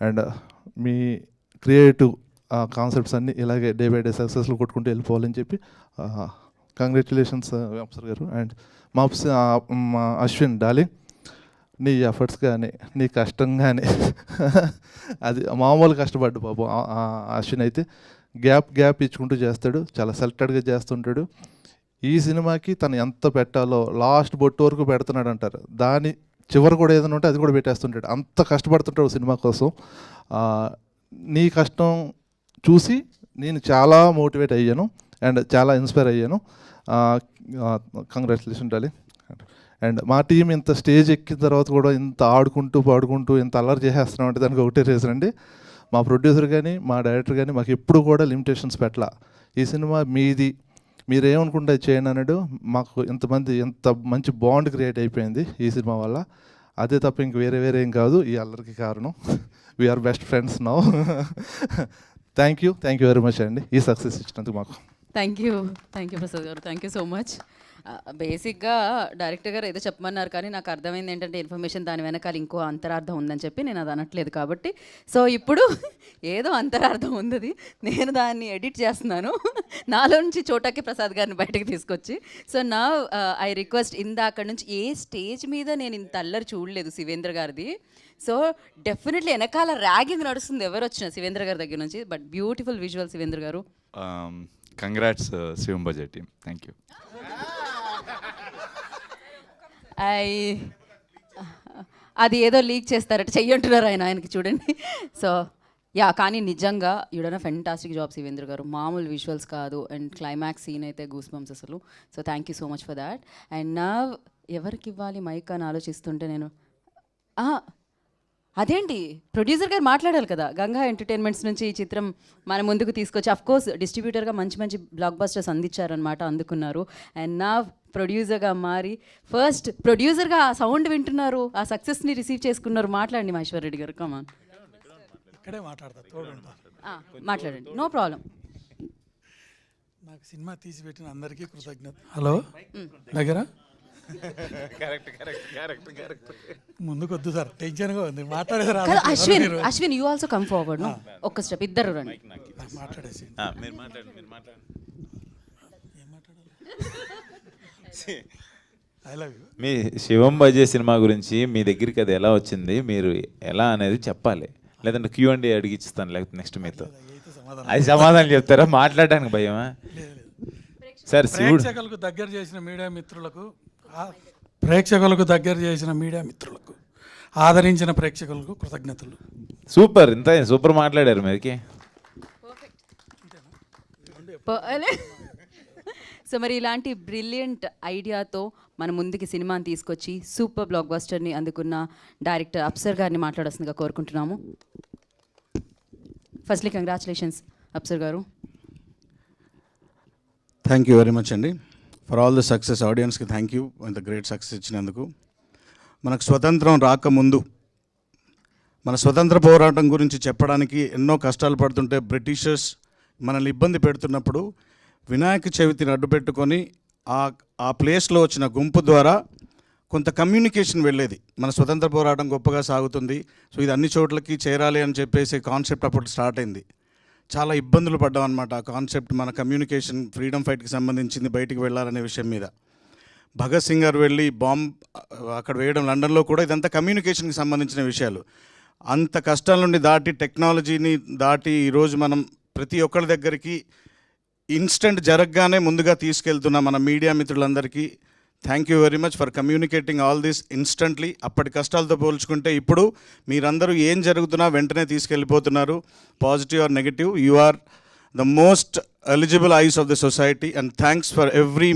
అండ్ మీ క్రియేటివ్ కాన్సెప్ట్స్ అన్నీ ఇలాగే డే బై డే సక్సెస్లో కొట్టుకుంటూ వెళ్ళిపోవాలని చెప్పి కంగ్రాచులేషన్స్ అప్సర్ గారు. అండ్ మా అశ్విన్ డార్లింగ్, నీ ఎఫర్ట్స్ కానీ నీ కష్టం కానీ అది మామూలు కష్టపడ్డు పాపం. అశ్విన్ అయితే గ్యాప్ ఇచ్చుకుంటూ చేస్తాడు, చాలా సెలెక్టెడ్గా చేస్తుంటాడు. ఈ సినిమాకి తను ఎంత పెట్టాలో లాస్ట్ బొట్టు వరకు పెడుతున్నాడు అంటారు, దాని చివరి కూడా ఏదైనా ఉంటే అది కూడా పెట్టేస్తుంటాడు. అంత కష్టపడుతుంటాడు సినిమా కోసం. నీ కష్టం చూసి నేను చాలా మోటివేట్ అయ్యాను అండ్ చాలా ఇన్స్పైర్ అయ్యాను. Congratulation darling. అండ్ మా టీం ఇంత స్టేజ్ ఎక్కిన తర్వాత కూడా ఇంత ఆడుకుంటూ పాడుకుంటూ ఇంత అల్లరి చేసేస్తున్నాం అంటే దానికి ఒకటే రీజన్ అండి, మా ప్రొడ్యూసర్ కానీ మా డైరెక్టర్ కానీ మాకు ఎప్పుడు కూడా లిమిటేషన్స్ పెట్టలా. ఈ సినిమా మీది, మీరేమనుకుంటే చేయండి అన్నాడు. మాకు ఎంత మంచి బాండ్ క్రియేట్ అయిపోయింది ఈ సినిమా వల్ల. అదే తప్ప ఇంక వేరే ఏం కాదు ఈ అల్లరికి కారణం. We're best friends now. Thank you very much అండి ఈ సక్సెస్ ఇచ్చినందుకు మాకు. థ్యాంక్ యూ ప్రసాద్ గారు, థ్యాంక్ యూ సో మచ్. బేసిక్గా డైరెక్టర్ గారు ఏదో చెప్పమన్నారు, కానీ నాకు అర్థమైంది ఏంటంటే ఇన్ఫర్మేషన్ దాని వెనకాల ఇంకో అంతరార్థం ఉందని చెప్పి నేను అది అనట్లేదు. కాబట్టి సో ఇప్పుడు ఏదో అంతరార్థం ఉంది, నేను దాన్ని ఎడిట్ చేస్తున్నాను నాలో నుంచి చోటాకి ప్రసాద్ గారిని బయటకు తీసుకొచ్చి. సో నా ఐ రిక్వెస్ట్, ఇందాక నుంచి ఏ స్టేజ్ మీద నేను ఇంత అల్లరి చూడలేదు శివేంద్ర గారిది. సో డెఫినెట్లీ వెనకాల ర్యాగింగ్ నడుస్తుంది ఎవరు వచ్చినా శివేంద్ర గారి దగ్గర నుంచి. But beautiful visual Shivendra garu. Congrats Shivam Bhaje team, thank you. అది ఏదో లీక్ చేస్తారట, చెయ్యంటున్నారు ఆయనకి చూడండి. సో యా, కానీ నిజంగా యూడన్ ఫెంటాస్టిక్ జాబ్ శివేంద్ర గారు, మామూలు విజువల్స్ కాదు. అండ్ క్లైమాక్స్ సీన్ అయితే గూస్ బంప్స్ అసలు. So thank you so much for that. And నా ఎవరికి ఇవ్వాలి మైక్ అని ఆలోచిస్తుంటే నేను అదేంటి ప్రొడ్యూసర్ గారు మాట్లాడాలి కదా, గంగా ఎంటర్టైన్మెంట్స్ నుంచి ఈ చిత్రం మన ముందుకు తీసుకొచ్చి అఫ్కోర్స్ డిస్ట్రిబ్యూటర్గా మంచి బ్లాక్ బస్టర్స్ అందించారనమాట, అందుకున్నారు. అండ్ నా ప్రొడ్యూసర్గా మారి ఫస్ట్ ప్రొడ్యూసర్గా ఆ సౌండ్ వింటున్నారు, ఆ సక్సెస్ని రిసీవ్ చేసుకున్నారు. మాట్లాడండి మహేశ్వర్ రెడ్డి గారు, కమాన్. ఇక్కడే మాట్లాడండి, నో ప్రాబ్లం. నాకు సినిమా తీసిపెట్టిన అందరికీ కృతజ్ఞత. హలో దగ్గర ముందుకొద్దు సార్, టెన్షన్గా ఉంది మాట్లాడేసారు. Ashwin you also come forward. ఒక్క స్టెప్, ఇద్దరు రండి. మాట్లాడేసి ఐ లవ్ యూ. మీ శివంబజే సినిమా గురించి మీ దగ్గరికి అది ఎలా వచ్చింది, మీరు ఎలా అనేది చెప్పాలి, లేదంటే Q&A అడిగిస్తాను, లేకపోతే నెక్స్ట్ మీతో అది సమాధానం చెప్తారా? మాట్లాడడానికి భయమా? సార్ ప్రేక్షకులకు దగ్గర చేసిన మీడియా మిత్రులకు ఆదరించిన ప్రేక్షకులకు కృతజ్ఞతలు. సూపర్, ఇంత సూపర్ మాట్లాడారు మీరికి. సో మరి ఇలాంటి బ్రిలియంట్ ఐడియాతో మన ముందుకి సినిమాని తీసుకొచ్చి సూపర్ బ్లాక్ బస్టర్ని అందుకున్న డైరెక్టర్ అప్సర్ గారిని మాట్లాడాల్సిందిగా కోరుకుంటున్నాము. ఫస్ట్లీ కంగ్రాచులేషన్స్ అప్సర్ గారు. థ్యాంక్ యూ వెరీ మచ్ అండి ఫర్ ఆల్ ద సక్సెస్. ఆడియన్స్కి థ్యాంక్ యూ ఇంత గ్రేట్ సక్సెస్ ఇచ్చినందుకు. మనకు స్వతంత్రం రాకముందు మన స్వతంత్ర పోరాటం గురించి చెప్పడానికి ఎన్నో కష్టాలు పడుతుంటే బ్రిటిషర్స్ మనల్ని ఇబ్బంది పెడుతున్నప్పుడు వినాయక చవితిని అడ్డుపెట్టుకొని ఆ ప్లేస్లో వచ్చిన గుంపు ద్వారా కొంత కమ్యూనికేషన్ వెళ్ళేది. మన స్వతంత్ర పోరాటం గొప్పగా సాగుతుంది, సో ఇది అన్ని చోట్లకి చేరాలి అని చెప్పేసి కాన్సెప్ట్ అప్పుడు స్టార్ట్ అయింది. చాలా ఇబ్బందులు పడ్డాం అనమాట ఆ కాన్సెప్ట్. మన కమ్యూనికేషన్ ఫ్రీడమ్ ఫైట్కి సంబంధించింది, బయటికి వెళ్ళాలనే విషయం మీద. భగత్ సింగ్ గారు వెళ్ళి బాంబ్ అక్కడ వేయడం లండన్లో కూడా ఇదంతా కమ్యూనికేషన్కి సంబంధించిన విషయాలు. అంత కష్టాల నుండి దాటి టెక్నాలజీని దాటి ఈరోజు మనం ప్రతి ఒక్కరి దగ్గరికి ఇన్స్టెంట్ జరగగానే ముందుగా తీసుకెళ్తున్న మన మీడియా మిత్రులందరికీ thank you very much for communicating all this instantly. అప్పటి కష్టాలతో పోల్చుకుంటే ఇప్పుడు మీరందరూ ఏం జరుగుతున్నా వెంటనే తీసుకెళ్ళిపోతున్నారు, positive or negative. You are the most eligible eyes of the society and thanks for every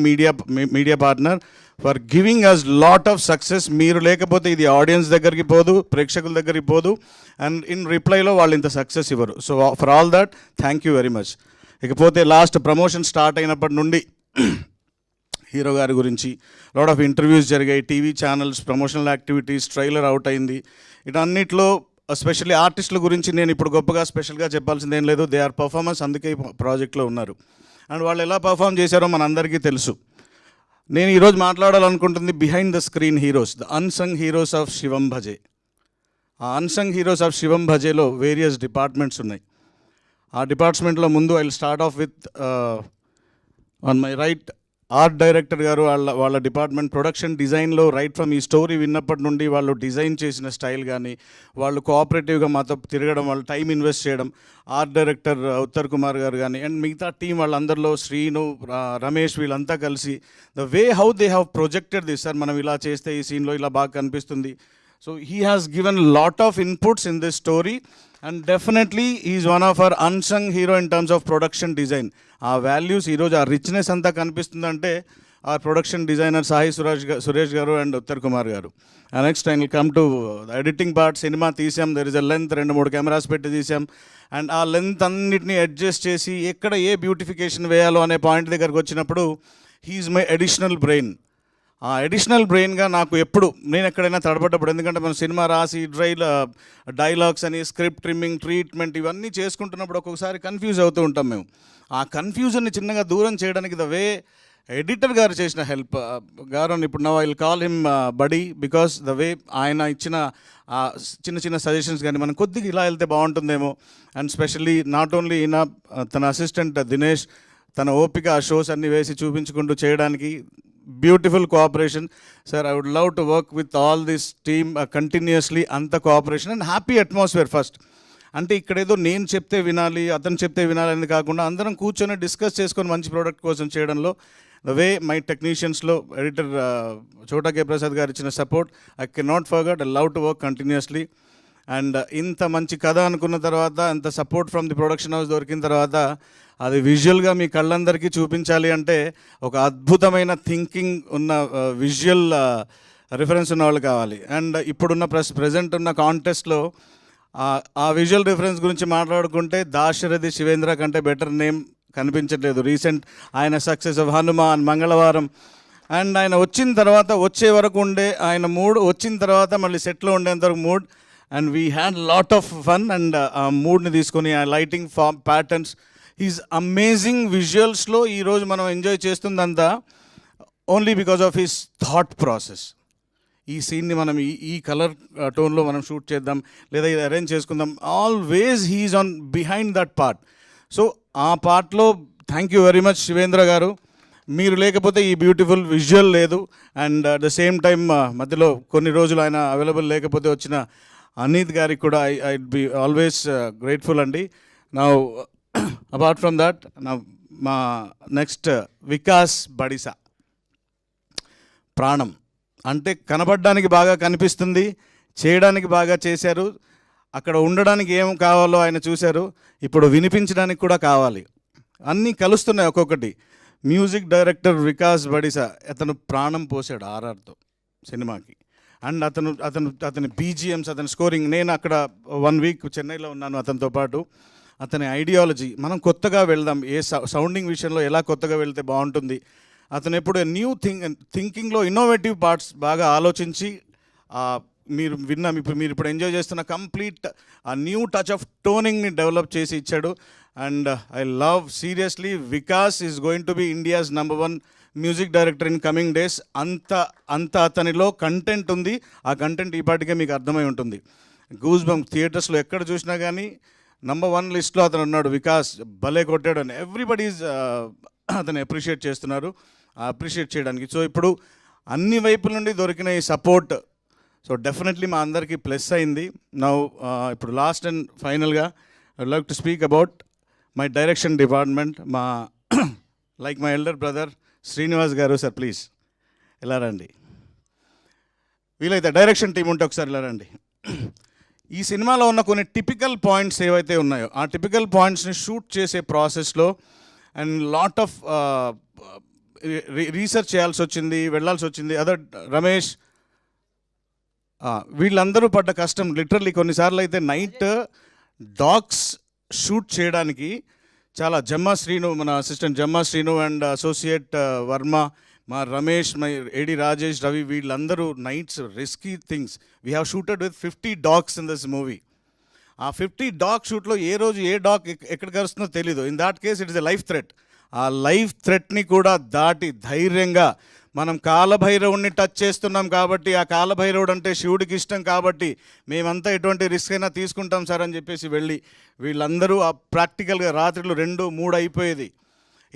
media partner for giving us lot of success. మీరు లేకపోతే ఇది ఆడియన్స్ దగ్గరికి పోదు, ప్రేక్షకుల దగ్గరికి పోదు, అండ్ ఇన్ రిప్లైలో వాళ్ళు ఇంత సక్సెస్ ఇవ్వరు. So for all that thank you very much. ఇకపోతే లాస్ట్ ప్రమోషన్ స్టార్ట్ అయినప్పటి నుండి హీరో గారి గురించి లాట్ ఆఫ్ ఇంటర్వ్యూస్ జరిగాయి, TV channels, promotional activities, trailer out అయింది. ఇటన్నిటిలో ఎస్పెషల్లీ ఆర్టిస్టుల గురించి నేను ఇప్పుడు గొప్పగా స్పెషల్గా చెప్పాల్సింది ఏం లేదు. దే ఆర్ పర్ఫార్మెన్స్, అందుకే ఈ ప్రాజెక్ట్లో ఉన్నారు. అండ్ వాళ్ళు ఎలా పర్ఫామ్ చేశారో మనందరికీ తెలుసు. నేను ఈరోజు మాట్లాడాలనుకుంటుంది behind the screen heroes, the unsung heroes of Shivam Bhaje. ఆ అన్సంగ్ హీరోస్ ఆఫ్ శివంబజేలో వేరియస్ డిపార్ట్మెంట్స్ ఉన్నాయి. ఆ డిపార్ట్మెంట్లో ముందు I will start off with on my right art director garu వాళ్ళ డిపార్ట్మెంట్ ప్రొడక్షన్ డిజైన్లో రైట్ ఫ్రమ్ ఈ స్టోరీ విన్నప్పటి నుండి వాళ్ళు డిజైన్ చేసిన స్టైల్ కానీ, వాళ్ళు కోఆపరేటివ్గా మాతో తిరగడం, వాళ్ళు టైం ఇన్వెస్ట్ చేయడం, ఆర్ట్ డైరెక్టర్ ఉత్తర్ కుమార్ గారు కానీ అండ్ మిగతా టీం వాళ్ళందరిలో శ్రీను, రమేష్ వీళ్ళంతా కలిసి the way how they have projected this, sir మనం ఇలా చేస్తే ఈ సీన్లో ఇలా బాగా కనిపిస్తుంది. So he has given lot of inputs in this story and definitely is one of our unsung hero in terms of production design. ఆ values ఈరోజు ఆ రిచ్నెస్ అంతా కనిపిస్తుందంటే ఆ ప్రొడక్షన్ డిజైనర్ సాయి సురేష్ గారు అండ్ ఉత్తర్ కుమార్ గారు. Next I will come to editing part. Cinema తీసాం, there is a length, 2-3 cameras పెట్టి తీసాం అండ్ ఆ లెంత్ అన్నిటిని అడ్జస్ట్ చేసి ఎక్కడ ఏ బ్యూటిఫికేషన్ వేయాలో అనే పాయింట్ దగ్గరకు వచ్చినప్పుడు హీఈస్ మై అడిషనల్ బ్రెయిన్. ఆ అడిషనల్ బ్రెయిన్గా నాకు ఎప్పుడు నేను ఎక్కడైనా తడబడ్డప్పుడు, ఎందుకంటే మనం సినిమా రాసి డైలాగ్స్ అని స్క్రిప్ట్ ట్రిమ్మింగ్ ట్రీట్మెంట్ ఇవన్నీ చేసుకుంటున్నప్పుడు ఒక్కొక్కసారి కన్ఫ్యూజ్ అవుతూ ఉంటాం మేము. ఆ కన్ఫ్యూజన్ని చిన్నగా దూరం చేయడానికి ద వే ఎడిటర్ గారు చేసిన హెల్ప్ గారు, ఇప్పుడు now I will call him buddy because the way ఆయన ఇచ్చిన చిన్న చిన్న సజెషన్స్ కానీ మనం కొద్దిగా ఇలా వెళ్తే బాగుంటుందేమో అండ్ స్పెషల్లీ నాట్ ఓన్లీ ఈయన, తన అసిస్టెంట్ దినేష్, తన ఓపిక ఆ షోస్ అన్నీ వేసి చూపించుకుంటూ చేయడానికి beautiful cooperation. Sir I would love to work with all this team continuously. అంత cooperation and happy atmosphere first. అంటే ఇక్కడేదో నేను చెప్తే వినాలి, అతను చెప్తే వినాలి అనేది కాకుండా అందరం కూర్చొని డిస్కస్ చేసుకొని మంచి ప్రోడక్ట్ కోసం చేయడంలో ద వే మై టెక్నీషియన్స్లో ఎడిటర్ చోటా కే ప్రసాద్ గారు ఇచ్చిన support I can not forget. I love to work continuously and ఇంత మంచి కథ అనుకున్న తర్వాత, ఇంత support from the production house దొరికిన తర్వాత అది విజువల్గా మీ కళ్ళందరికీ చూపించాలి అంటే ఒక అద్భుతమైన థింకింగ్ ఉన్న విజువల్ రిఫరెన్స్ ఉన్న వాళ్ళు కావాలి. అండ్ ఇప్పుడున్న ప్రజెంట్ ఉన్న కాంటెస్ట్లో ఆ విజువల్ రిఫరెన్స్ గురించి మాట్లాడుకుంటే దాశరథి శివేంద్ర కంటే బెటర్ నేమ్ కనిపించట్లేదు. రీసెంట్ ఆయన సక్సెస్ ఆఫ్ హనుమాన్, మంగళవారం అండ్ ఆయన వచ్చిన తర్వాత వచ్చే వరకు ఉండే ఆయన మూడ్, వచ్చిన తర్వాత మళ్ళీ సెట్లో ఉండేంతవరకు mood and we had lot of fun and ఆ మూడ్ని తీసుకొని ఆ లైటింగ్ ప్యాటర్న్స్ ఈజ్ అమేజింగ్. విజువల్స్లో ఈరోజు మనం ఎంజాయ్ చేస్తుందంతా only because of his thought process. ఈ సీన్ని మనం ఈ కలర్ టోన్లో మనం షూట్ చేద్దాం లేదా ఇది అరేంజ్ చేసుకుందాం, always he's on behind that part. So ఆ పార్ట్లో thank you very much Shivendra గారు. మీరు లేకపోతే ఈ బ్యూటిఫుల్ విజువల్ లేదు. And at the same time మధ్యలో కొన్ని రోజులు ఆయన అవైలబుల్ లేకపోతే వచ్చిన అనీత్ గారికి కూడా ఐ బి ఆల్వేస్ గ్రేట్ఫుల్ అండి. నా అపార్ట్ ఫ్రమ్ దట్ మా నెక్స్ట్ వికాస్ బడిసా, ప్రాణం అంటే కనబడడానికి బాగా కనిపిస్తుంది, చేయడానికి బాగా చేశారు, అక్కడ ఉండడానికి ఏం కావాలో ఆయన చూశారు, ఇప్పుడు వినిపించడానికి కూడా కావాలి, అన్నీ కలుస్తున్నాయి ఒక్కొక్కటి. మ్యూజిక్ డైరెక్టర్ వికాస్ బడిసా అతను ప్రాణం పోసాడు ఆర్ఆర్తో సినిమాకి. అండ్ అతని బీజిఎమ్స్, అతని స్కోరింగ్, నేను అక్కడ 1 వీక్ చెన్నైలో ఉన్నాను అతనితో పాటు. అతని ఐడియాలజీ, మనం కొత్తగా వెళ్దాం, ఏ సౌండింగ్ విషయంలో ఎలా కొత్తగా వెళ్తే బాగుంటుంది, అతను ఎప్పుడు న్యూ థింకింగ్లో ఇన్నోవేటివ్ పార్ట్స్ బాగా ఆలోచించి మీరు ఇప్పుడు ఎంజాయ్ చేస్తున్న కంప్లీట్ ఆ న్యూ టచ్ ఆఫ్ టోనింగ్ని డెవలప్ చేసి ఇచ్చాడు. And I love seriously Vikas is going to be India's #1 music director in coming days. అంత అతనిలో కంటెంట్ ఉంది. ఆ కంటెంట్ ఈ పాటికే మీకు అర్థమై ఉంటుంది. గూస్ బంప్ థియేటర్స్లో ఎక్కడ చూసినా కానీ #1 లిస్ట్లో అతను ఉన్నాడు. వికాస్ భలే కొట్టాడు అని ఎవ్రీబడీస్ అతను అప్రిషియేట్ చేస్తున్నారు, అప్రిషియేట్ చేయడానికి. సో ఇప్పుడు అన్ని వైపుల నుండి దొరికిన ఈ సపోర్ట్ సో డెఫినెట్లీ మా అందరికీ ప్లస్ అయింది. నౌ ఇప్పుడు లాస్ట్ అండ్ ఫైనల్గా I would like to speak about my direction department. మా like my elder brother Srinivas గారు, సార్ ప్లీజ్ ఇలా రండి. వీలైతే డైరెక్షన్ టీం ఉంటే ఒకసారి ఇలా రండి. ఈ సినిమాలో ఉన్న కొన్ని టిపికల్ పాయింట్స్ ఏవైతే ఉన్నాయో ఆ టిపికల్ పాయింట్స్ని షూట్ చేసే ప్రాసెస్లో అండ్ లాట్ ఆఫ్ రీసెర్చ్ చేయాల్సి వచ్చింది, వెళ్ళాల్సి వచ్చింది. రమేష్ వీళ్ళందరూ పడ్డ కష్టం లిటరల్లీ కొన్నిసార్లు అయితే నైట్ డాగ్స్ షూట్ చేయడానికి చాలా జమ్మా శ్రీను, మన assistant Jamma Srinu and associate Varma, మా రమేష్, మై ఏడి రాజేష్, రవి, వీళ్ళందరూ nights risky things. We have shooted with 50 dogs in this movie. ఆ 50 dog షూట్లో ఏ రోజు ఏ డాగ్ ఎక్కడ కరుస్తుందో తెలీదు. In that case it is a life threat. ఆ లైఫ్ థ్రెట్ని కూడా దాటి ధైర్యంగా మనం కాలభైరవుడిని టచ్ చేస్తున్నాం కాబట్టి, ఆ కాలభైరవుడు అంటే శివుడికి ఇష్టం కాబట్టి మేమంతా ఎటువంటి రిస్క్ అయినా తీసుకుంటాం సార్ అని చెప్పేసి వెళ్ళి వీళ్ళందరూ ఆ ప్రాక్టికల్గా రాత్రులు 2-3 అయిపోయేది.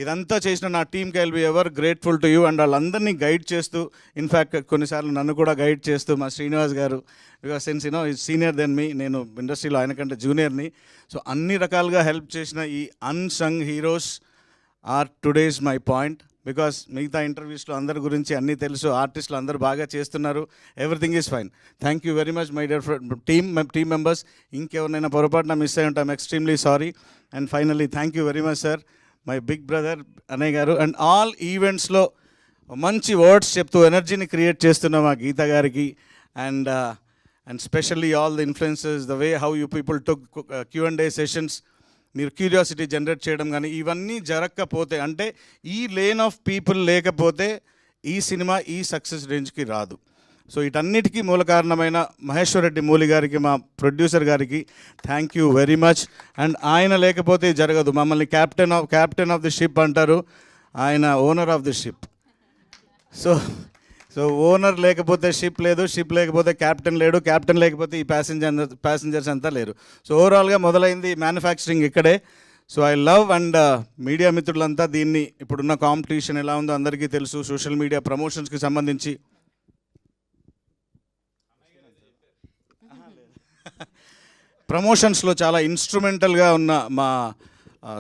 ఇదంతా చేసిన నా టీమ్కి I'll be ever grateful to you. And వాళ్ళందరినీ గైడ్ చేస్తూ, ఇన్ఫ్యాక్ట్ కొన్నిసార్లు నన్ను కూడా గైడ్ చేస్తూ మా శ్రీనివాస్ గారు, because since you know is senior than me, నేను ఇండస్ట్రీలో ఆయన కంటే జూనియర్ని. సో అన్ని రకాలుగా హెల్ప్ చేసిన ఈ unsung heroes are today's my point. Because మిగతా ఇంటర్వ్యూస్లో అందరి గురించి అన్నీ తెలుసు, ఆర్టిస్టులు అందరూ బాగా చేస్తున్నారు, everything is fine. Thank you very much my dear team members. ఇంకెవరినైనా పొరపాటున మిస్ అయి ఉంటాం, extremely sorry. And finally thank you very much sir, my big brother అన్నయ్య గారు. అండ్ ఆల్ ఈవెంట్స్లో మంచి వర్డ్స్ చెప్తూ ఎనర్జీని క్రియేట్ చేస్తున్న మా గీత గారికి, and specially all the influencers, the way how you people took Q&A sessions, మీరు క్యూరియాసిటీ జనరేట్ చేయడం కానీ ఇవన్నీ జరగకపోతే, అంటే ఈ లేన్ ఆఫ్ పీపుల్ లేకపోతే ఈ సినిమా ఈ సక్సెస్ రేంజ్కి రాదు. సో వీటన్నిటికీ మూల కారణమైన మహేశ్వర్ రెడ్డి మూలి గారికి, మా ప్రొడ్యూసర్ గారికి thank you very much. And ఆయన లేకపోతే జరగదు. మమ్మల్ని క్యాప్టెన్ ఆఫ్ ది షిప్ అంటారు, ఆయన owner of the ship. So owner లేకపోతే షిప్ లేదు, షిప్ లేకపోతే క్యాప్టెన్ లేడు, క్యాప్టెన్ లేకపోతే ఈ ప్యాసింజర్స్ అంతా లేరు. సో ఓవరాల్గా మొదలైంది మ్యానుఫ్యాక్చరింగ్ ఇక్కడే. So I love, and media మిత్రులంతా దీన్ని, ఇప్పుడున్న కాంపిటీషన్ ఎలా ఉందో అందరికీ తెలుసు, సోషల్ మీడియా ప్రమోషన్స్కి సంబంధించి ప్రమోషన్స్లో చాలా ఇన్స్ట్రుమెంటల్గా ఉన్న మా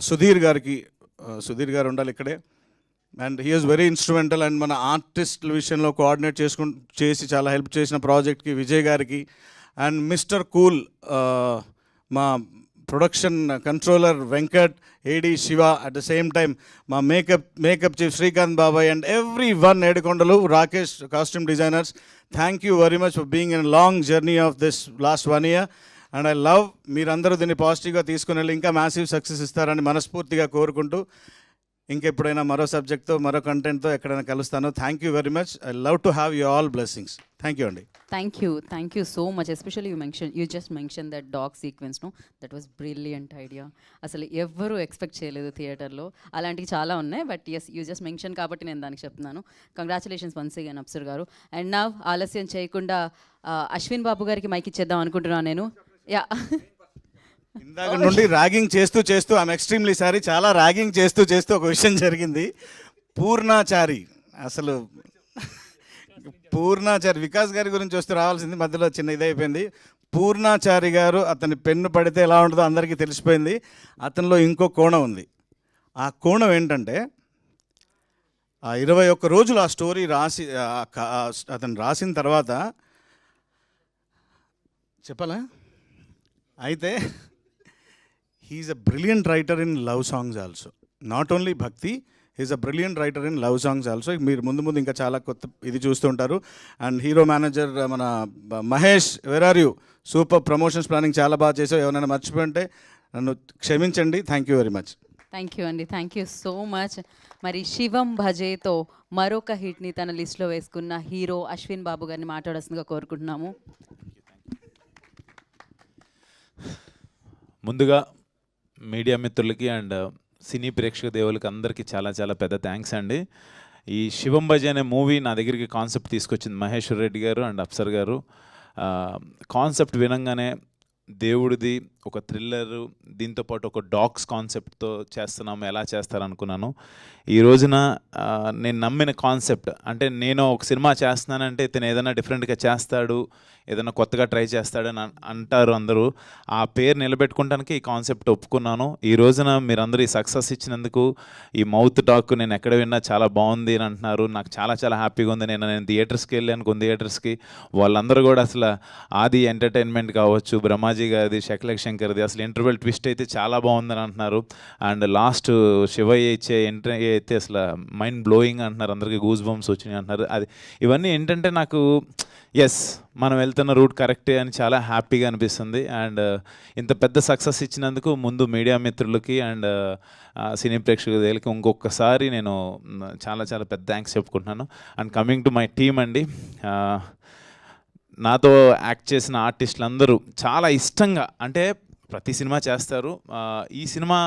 సుధీర్ గారు ఉండాలి ఇక్కడే. And he is very instrumental. And మన ఆర్టిస్టుల విషయంలో కోఆర్డినేట్ చేసి చాలా హెల్ప్ చేసిన ప్రాజెక్ట్కి విజయ్ గారికి. అండ్ మిస్టర్ కూల్, మా production controller Venkat, AD Shiva, at the same time మా మేకప్ చీఫ్ శ్రీకాంత్ బాబాయ్, and everyone, Yedukondalu, Rakesh costume designers. Thank you very much for being in long journey of this last 1 year. And I love, మీరందరూ దీన్ని పాజిటివ్గా తీసుకుని వెళ్ళి ఇంకా massive success ఇస్తారని మనస్ఫూర్తిగా కోరుకుంటూ, ఇంకెప్పుడైనా మరో సబ్జెక్ట్తో మరో కంటెంట్తో ఎక్కడైనా కలుస్తాను. Thank you very much. I love to have you all blessings. Thank you అండి. Thank you so much. Especially you just mention that dog sequence, no, that was brilliant idea. అసలు ఎవ్వరూ ఎక్స్పెక్ట్ చేయలేదు థియేటర్లో. అలాంటివి చాలా ఉన్నాయి, but yes, you just mention కాబట్టి నేను దానికి చెప్తున్నాను. కంగ్రాచులేషన్స్ వన్స్ అగైన్ అప్సర్ గారు. అండ్ నా ఆలస్యం చేయకుండా అశ్విన్ బాబు గారికి మైక్ ఇచ్చేద్దాం అనుకుంటున్నాను నేను. యా, ఇందాక నుండి ర్యాగింగ్ చేస్తూ ఐఎమ్ ఎక్స్ట్రీమ్లీ సారీ, చాలా ర్యాగింగ్ చేస్తూ ఒక విషయం జరిగింది. పూర్ణాచారి, అసలు పూర్ణాచారి వికాస్ గారి గురించి వస్తే రావాల్సింది, మధ్యలో చిన్న ఇదైపోయింది. పూర్ణాచారి గారు, అతని పెన్ను పడితే ఎలా ఉంటుందో అందరికీ తెలిసిపోయింది. అతనిలో ఇంకో కోణం ఉంది. ఆ కోణం ఏంటంటే, ఆ 21 రోజులు ఆ స్టోరీ అతను రాసిన తర్వాత చెప్పాలా, అయితే he's a brilliant writer in love songs also. Not only bhakti, he's a brilliant writer in love songs also. మీరు ముందు ఇంకా చాలా కొత్త ఇది చూస్తూ ఉంటారు. అండ్ హీరో మేనేజర్ మన Mahesh, where are you? Super promotions planning చాలా బాగా చేసావు. ఎవరైనా మర్చిపోయింటే నన్ను క్షమించండి. Thank you very much. Thank you అండి, థ్యాంక్ యూ సో మచ్. మరి శివం భజేతో మరొక హిట్ని తన లిస్ట్లో వేసుకున్న హీరో అశ్విన్ బాబు గారిని మాట్లాడాల్సిందిగా కోరుకుంటున్నాము. ముందుగా మీడియా మిత్రులకి అండ్ సినీ ప్రేక్షక దేవులకి అందరికీ చాలా చాలా పెద్ద థ్యాంక్స్ అండి. ఈ శివం భజ అనే మూవీ నా దగ్గరికి కాన్సెప్ట్ తీసుకొచ్చింది మహేశ్వర్ రెడ్డి గారు అండ్ అప్సర్ గారు. కాన్సెప్ట్ వినంగానే దేవుడిది ఒక థ్రిల్లరు, దీంతోపాటు ఒక డాగ్స్ కాన్సెప్ట్తో చేస్తున్నాము, ఎలా చేస్తారనుకున్నాను. ఈ రోజున నేను నమ్మిన కాన్సెప్ట్ అంటే, నేను ఒక సినిమా చేస్తున్నానంటే ఇతను ఏదైనా డిఫరెంట్గా చేస్తాడు, ఏదైనా కొత్తగా ట్రై చేస్తాడని అంటారు అందరూ. ఆ పేరు నిలబెట్టుకోవడానికి ఈ కాన్సెప్ట్ ఒప్పుకున్నాను. ఈ రోజున మీరందరూ ఈ సక్సెస్ ఇచ్చినందుకు, ఈ మౌత్ టాక్ నేను ఎక్కడ విన్నా చాలా బాగుంది అని అంటున్నారు. నాకు చాలా చాలా హ్యాపీగా ఉంది. నేను థియేటర్స్కి వెళ్ళాను, కొన్ని థియేటర్స్కి, వాళ్ళందరూ కూడా అసలు ఆది ఎంటర్టైన్మెంట్ కావచ్చు, బ్రహ్మాజీ గారిది, శకలక్ శంకర్ది, అసలు ఇంటర్వెల్ ట్విస్ట్ అయితే చాలా బాగుందని అంటున్నారు. అండ్ లాస్ట్ శివయ్య ఇచ్చే ఎంట్రీ అయితే అసలు మైండ్ బ్లోయింగ్ అంటున్నారు, అందరికీ గూస్ బంప్స్ వచ్చినాయి అంటున్నారు. అది ఇవన్నీ ఏంటంటే నాకు ఎస్, మనం వెళ్తున్న రూట్ కరెక్టే అని చాలా హ్యాపీగా అనిపిస్తుంది. అండ్ ఇంత పెద్ద సక్సెస్ ఇచ్చినందుకు ముందు మీడియా మిత్రులకి అండ్ సినీ ప్రేక్షకులకి ఇంకొకసారి నేను చాలా చాలా పెద్ద థ్యాంక్స్ చెప్పుకుంటున్నాను. And coming to my team అండి, నాతో యాక్ట్ చేసిన ఆర్టిస్టులు అందరూ చాలా ఇష్టంగా, అంటే ప్రతి సినిమా చేస్తారు, ఈ సినిమా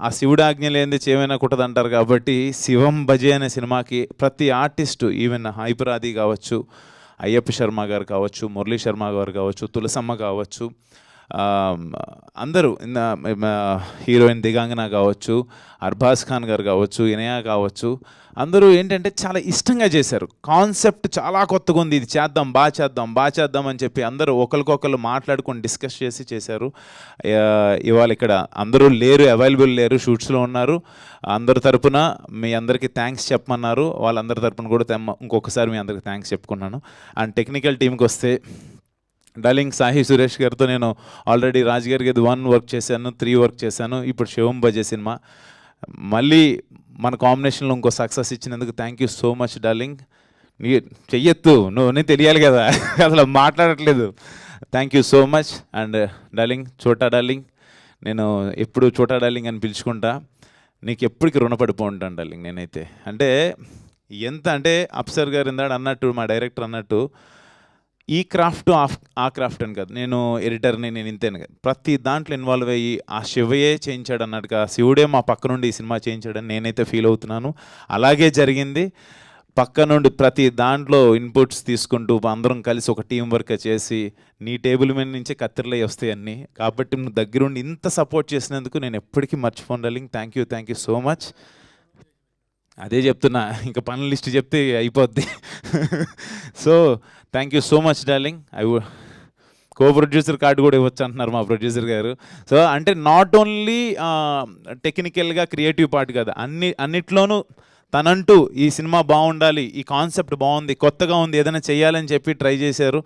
ఆ శివుడు ఆజ్ఞ లేనిది చేయమైనా కుట్టదంటారు కాబట్టి శివం భజే అనే సినిమాకి ప్రతి ఆర్టిస్టు, ఈవెన్ హైపరాది కావచ్చు, అయ్యప్ప శర్మ గారు కావచ్చు, మురళీ శర్మ గారు కావచ్చు, తులసమ్మ కావచ్చు, అందరూ హీరోయిన్ దిగాంగన కావచ్చు, అర్బాజ్ ఖాన్ గారు కావచ్చు, ఇనయా కావచ్చు, అందరూ ఏంటంటే చాలా ఇష్టంగా చేశారు. కాన్సెప్ట్ చాలా కొత్తగా ఉంది, ఇది చేద్దాం, బాగా చేద్దాం అని చెప్పి అందరూ ఒకరికొకరు మాట్లాడుకొని డిస్కస్ చేసి చేశారు. ఇవాళ ఇక్కడ అందరూ లేరు, అవైలబుల్ లేరు, షూట్స్లో ఉన్నారు. అందరి తరపున మీ అందరికీ థ్యాంక్స్ చెప్పమన్నారు. వాళ్ళందరి తరపున కూడా ఇంకొకసారి మీ అందరికీ థ్యాంక్స్ చెప్పుకున్నాను. అండ్ టెక్నికల్ టీంకి వస్తే డార్లింగ్ సాహి సురేష్ గారితో నేను ఆల్రెడీ రాజ్ గారికి 1 వర్క్ చేశాను, 3 వర్క్ చేశాను. ఇప్పుడు శివం బజే సినిమా మళ్ళీ మన కాంబినేషన్లో ఇంకో సక్సెస్ ఇచ్చినందుకు thank you so much darling. నీ చెయ్యొద్దు, నువ్వు తెలియాలి కదా, అసలు మాట్లాడట్లేదు. Thank you so much. And darling, చోటా డార్లింగ్, నేను ఎప్పుడు చోటా డార్లింగ్ అని పిలుచుకుంటా. నీకు ఎప్పటికీ రుణపడిపో ఉంటాను డార్లింగ్ నేనైతే. అంటే ఎంత అంటే అప్సర్ గారు ఇందాడు అన్నట్టు, మా డైరెక్టర్ అన్నట్టు, ఈ క్రాఫ్ట్ ఆ క్రాఫ్ట్ అని కాదు, నేను ఎడిటర్ని, నేను ఇంతేను కాదు, ప్రతి దాంట్లో ఇన్వాల్వ్ అయ్యి ఆ శివయే చేయించాడు అన్నట్టుగా, శివుడే మా పక్క నుండి ఈ సినిమా చేయించాడని నేనైతే ఫీల్ అవుతున్నాను. అలాగే జరిగింది. పక్క నుండి ప్రతి దాంట్లో ఇన్పుట్స్ తీసుకుంటూ అందరం కలిసి ఒక టీం వర్క్ చేసి నీ టేబుల్ మీద నుంచే కత్తిరలే వస్తాయి అన్నీ. కాబట్టి నువ్వు దగ్గరుండి ఇంత సపోర్ట్ చేసినందుకు నేను ఎప్పటికీ మర్చిపోను darling. Thank you so much. అదే చెప్తున్నా, ఇంకా పనుల లిస్ట్ చెప్తే అయిపోద్ది. So thank you so much darling. Co producer card కూడా ఇవ్వచ్చు అంటున్నారు మా ప్రొడ్యూసర్ గారు. సో అంటే నాట్ ఓన్లీ టెక్నికల్గా క్రియేటివ్ పార్ట్ కాదు, అన్నిట్లోనూ తనంటూ ఈ సినిమా బాగుండాలి, ఈ కాన్సెప్ట్ బాగుంది, కొత్తగా ఉంది, ఏదైనా చేయాలని చెప్పి ట్రై చేశారు.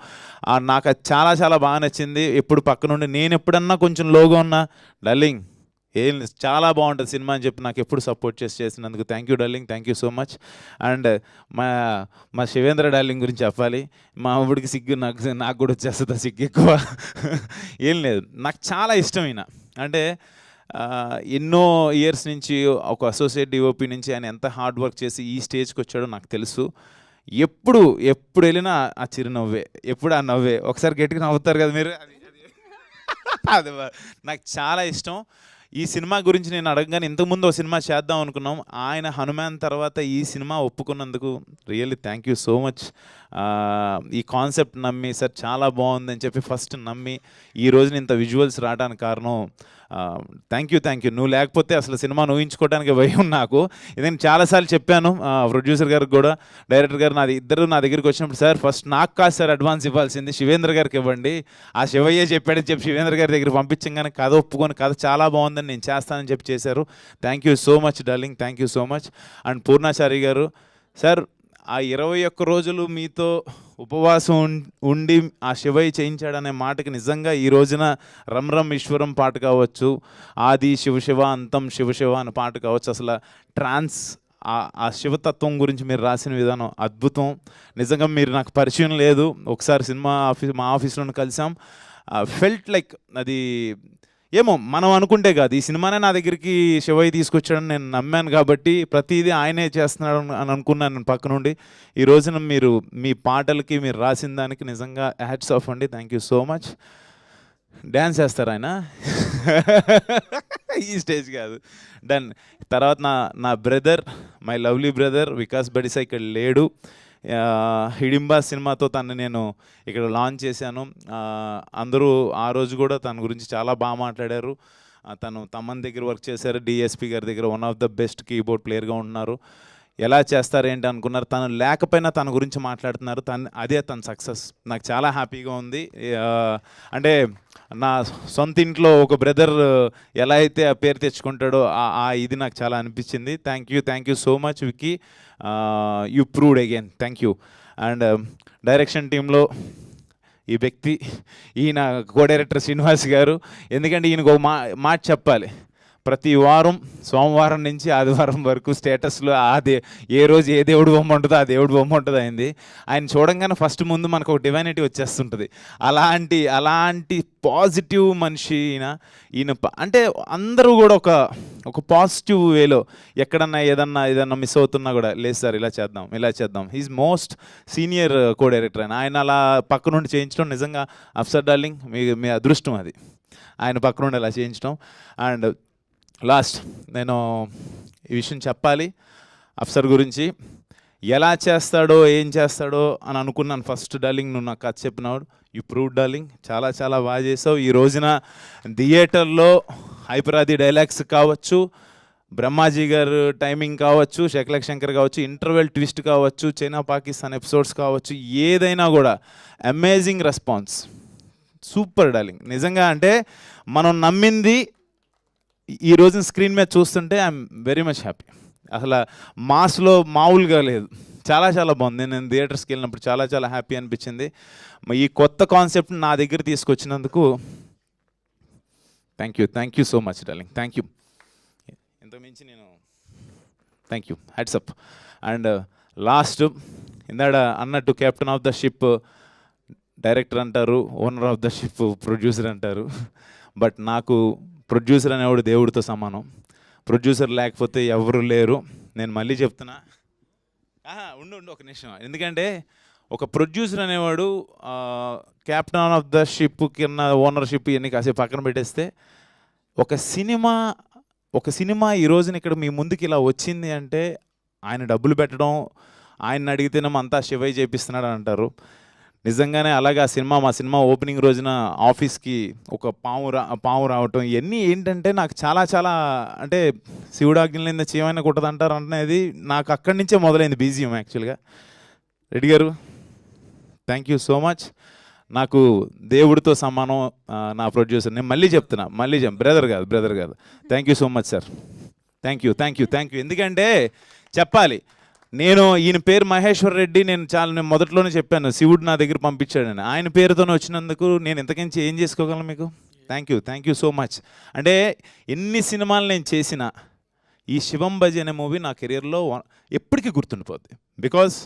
నాకు అది చాలా చాలా బాగా నచ్చింది. ఎప్పుడు పక్క నుండి నేను ఎప్పుడన్నా కొంచెం లోగా ఉన్నా, డార్లింగ్ చాలా బాగుంటుంది సినిమా అని చెప్పి నాకు ఎప్పుడు సపోర్ట్ చేసినందుకు thank you darling. Thank you so much. And మా శివేంద్ర డార్లింగ్ గురించి చెప్పాలి. మా ఊడికి సిగ్గు, నాకు కూడా వచ్చేస్తుంది సిగ్గు ఎక్కువ. ఏం లేదు, నాకు చాలా ఇష్టమైన, అంటే ఎన్నో ఇయర్స్ నుంచి ఒక అసోసియేట్ డిఓపి నుంచి ఆయన ఎంత హార్డ్ వర్క్ చేసి ఈ స్టేజ్కి వచ్చాడో నాకు తెలుసు. ఎప్పుడు వెళ్ళినా ఆ చిరునవ్వే, ఎప్పుడు ఆ నవ్వే. ఒకసారి గట్టిగా నవ్వుతారు కదా మీరు, అది నాకు చాలా ఇష్టం. ఈ సినిమా గురించి నేను అడగగానే ఇంతకుముందు ఒక సినిమా చేద్దాం అనుకున్నాం, ఆయన హనుమాన్ తర్వాత ఈ సినిమా ఒప్పుకున్నందుకు really thank you so much. ఈ కాన్సెప్ట్ నమ్మి సార్ చాలా బాగుందని చెప్పి ఫస్ట్ నమ్మి ఈ రోజున ఇంత విజువల్స్ రావడానికి కారణం థ్యాంక్ యూ. నువ్వు లేకపోతే అసలు సినిమా ఊహించుకోవడానికి భయం నాకు. ఇది నేను చాలాసార్లు చెప్పాను ప్రొడ్యూసర్ గారికి కూడా, డైరెక్టర్ గారు ఇద్దరు నా దగ్గరికి వచ్చినప్పుడు, సార్ ఫస్ట్ నాకు కాదు సార్ అడ్వాన్స్ ఇవ్వాల్సింది, శివేంద్ర గారికి ఇవ్వండి, ఆ శివయ్యే చెప్పాడని చెప్పి శివేంద్ర గారి దగ్గర పంపించగానే కథ ఒప్పుకొని కథ చాలా బాగుందని నేను చేస్తానని చెప్పి చేశారు. Thank you so much darling. Thank you so much. And Purnachari గారు, సార్ ఆ 21 రోజులు మీతో ఉపవాసం ఉండి ఆ శివయ్య చేయించాడనే మాటకి నిజంగా ఈ రోజున రమ్ రమ్ ఈశ్వరం పాట కావచ్చు, ఆది శివ అంతం శివ అనే పాట కావచ్చు, అసలు ట్రాన్స్ ఆ శివతత్వం గురించి మీరు రాసిన విధానం అద్భుతం. నిజంగా మీరు నాకు పరిచయం లేదు, ఒకసారి మా ఆఫీస్లో కలిసాం. ఫెల్ట్ లైక్ అది ఏమో మనం అనుకుంటే కాదు, ఈ సినిమానే నా దగ్గరికి శివయ్య తీసుకొచ్చాడని నేను నమ్మాను. కాబట్టి ప్రతిదీ ఆయనే చేస్తున్నాడు అని అనుకున్నాను నేను పక్క నుండి. ఈ రోజున మీరు మీ పాటలకి మీరు రాసిన దానికి నిజంగా హ్యాట్స్ ఆఫ్ అండి. Thank you so much. Dance చేస్తారు ఆయన, ఈ స్టేజ్ కాదు. డన్. తర్వాత నా brother, my lovely brother Vikas Badisa ఇక్కడ లేడు. హిడింబా సినిమాతో తను నేను ఇక్కడ లాంచ్ చేశాను. అందరూ ఆ రోజు కూడా తన గురించి చాలా బాగా మాట్లాడారు. తను తమన్ దగ్గర వర్క్ చేశారు, డిఎస్పి గారి దగ్గర one of the best keyboard ప్లేయర్గా ఉన్నారు. ఎలా చేస్తారేంటి అనుకున్నారు, తను లేకపోయినా తన గురించి మాట్లాడుతున్నారు. అదే తన సక్సెస్. నాకు చాలా హ్యాపీగా ఉంది. అంటే నా సొంత ఇంట్లో ఒక బ్రదర్ ఎలా అయితే ఆ పేరు తెచ్చుకుంటాడో ఇది నాకు చాలా అనిపించింది. Thank you so much Vicky. You proved again. Thank you. And direction టీంలో ఈ వ్యక్తి, ఈయన కో డైరెక్టర్ శ్రీనివాస్ గారు. ఎందుకంటే ఈయనకు ఒక మాట చెప్పాలి, ప్రతి వారం సోమవారం నుంచి ఆదివారం వరకు స్టేటస్లో ఏ రోజు ఏ దేవుడు బొమ్మ ఉంటుందో ఆ దేవుడు బొమ్మ ఉంటుంది అయింది. ఆయన చూడంగానే ఫస్ట్ ముందు మనకు ఒక డివైనిటీ వచ్చేస్తుంటుంది. అలాంటి పాజిటివ్ మనిషి ఈయన. అంటే అందరూ కూడా ఒక పాజిటివ్ వేలో ఎక్కడన్నా ఏదన్నా మిస్ అవుతున్నా కూడా, లేదు సార్ ఇలా చేద్దాం. He's most senior co director. ఆయన అలా పక్క నుండి చేయించడం నిజంగా అప్సర్ డార్లింగ్ మీ అదృష్టం అది, ఆయన పక్క నుండి అలా చేయించడం. అండ్ లాస్ట్ నేను ఈ విషయం చెప్పాలి అప్సర్ గురించి. ఎలా చేస్తాడో ఏం చేస్తాడో అని అనుకున్నాను ఫస్ట్. డార్లింగ్ నువ్వు నాకు కథ చెప్పినాడు, యూ ప్రూవ్ డార్లింగ్, చాలా చాలా బాగా చేసావు. ఈ రోజున థియేటర్లో హైపరాది డైలాగ్స్ కావచ్చు, బ్రహ్మాజీ గారు టైమింగ్ కావచ్చు, శకలక్ శంకర్ కావచ్చు, ఇంటర్వెల్ ట్విస్ట్ కావచ్చు, చైనా పాకిస్తాన్ ఎపిసోడ్స్ కావచ్చు, ఏదైనా కూడా అమేజింగ్ రెస్పాన్స్. Super darling. నిజంగా అంటే మనం నమ్మింది ఈ రోజున స్క్రీన్ మీద చూస్తుంటే ఐఎమ్ వెరీ మచ్ హ్యాపీ. అసలు మాస్లో మామూలుగా లేదు, చాలా చాలా బాగుంది. నేను థియేటర్స్కి వెళ్ళినప్పుడు చాలా చాలా హ్యాపీ అనిపించింది. ఈ కొత్త కాన్సెప్ట్ని నా దగ్గర తీసుకొచ్చినందుకు thank you so much darling, thank you. ఇంతకుమించి నేను thank you, hats off. And last ఇందాడ అన్నట్టు captain of the ship director అంటారు, owner of the ship producer అంటారు. బట్ నాకు ప్రొడ్యూసర్ అనేవాడు దేవుడితో సమానం. ప్రొడ్యూసర్ లేకపోతే ఎవరు లేరు. నేను మళ్ళీ చెప్తున్నా, ఉండు ఒక నిమిషం. ఎందుకంటే ఒక ప్రొడ్యూసర్ అనేవాడు కెప్టెన్ ఆఫ్ ద షిప్ కింద ఓనర్షిప్ ఇవన్నీ కాసేపు పక్కన పెట్టేస్తే, ఒక సినిమా ఈ రోజున ఇక్కడ మీ ముందుకి ఇలా వచ్చింది అంటే ఆయన డబ్బులు పెట్టడం, ఆయన అడిగితేనేమో అంతా శివయ్య చేపిస్తున్నాడు అని అంటారు. నిజంగానే అలాగే మా సినిమా ఓపెనింగ్ రోజున ఆఫీస్కి ఒక పాము రావటం, ఇవన్నీ ఏంటంటే నాకు చాలా చాలా అంటే శివుడు ఆజ్ఞలైంది చీమైనా కుట్టదంటారు అనేది నాకు అక్కడి నుంచే మొదలైంది బీజిఎం యాక్చువల్గా. రెడ్డి గారు థ్యాంక్ యూ సో మచ్. నాకు దేవుడితో సమానం నా ప్రొడ్యూసర్. నేను మళ్ళీ చెప్తున్నా, బ్రదర్ కాదు. Thank you so much sir, thank you. ఎందుకంటే చెప్పాలి, నేను ఈయన పేరు మహేశ్వర్ రెడ్డి, నేను మొదట్లోనే చెప్పాను శివుడు నా దగ్గర పంపించాడని. ఆయన పేరుతోనే వచ్చినందుకు నేను ఇంతకించి ఏం చేసుకోగలను మీకు? Thank you so much. అంటే ఎన్ని సినిమాలు నేను చేసినా ఈ శివం బజీ అనే మూవీ నా కెరియర్లో ఎప్పటికీ గుర్తుండిపోద్ది. బికాజ్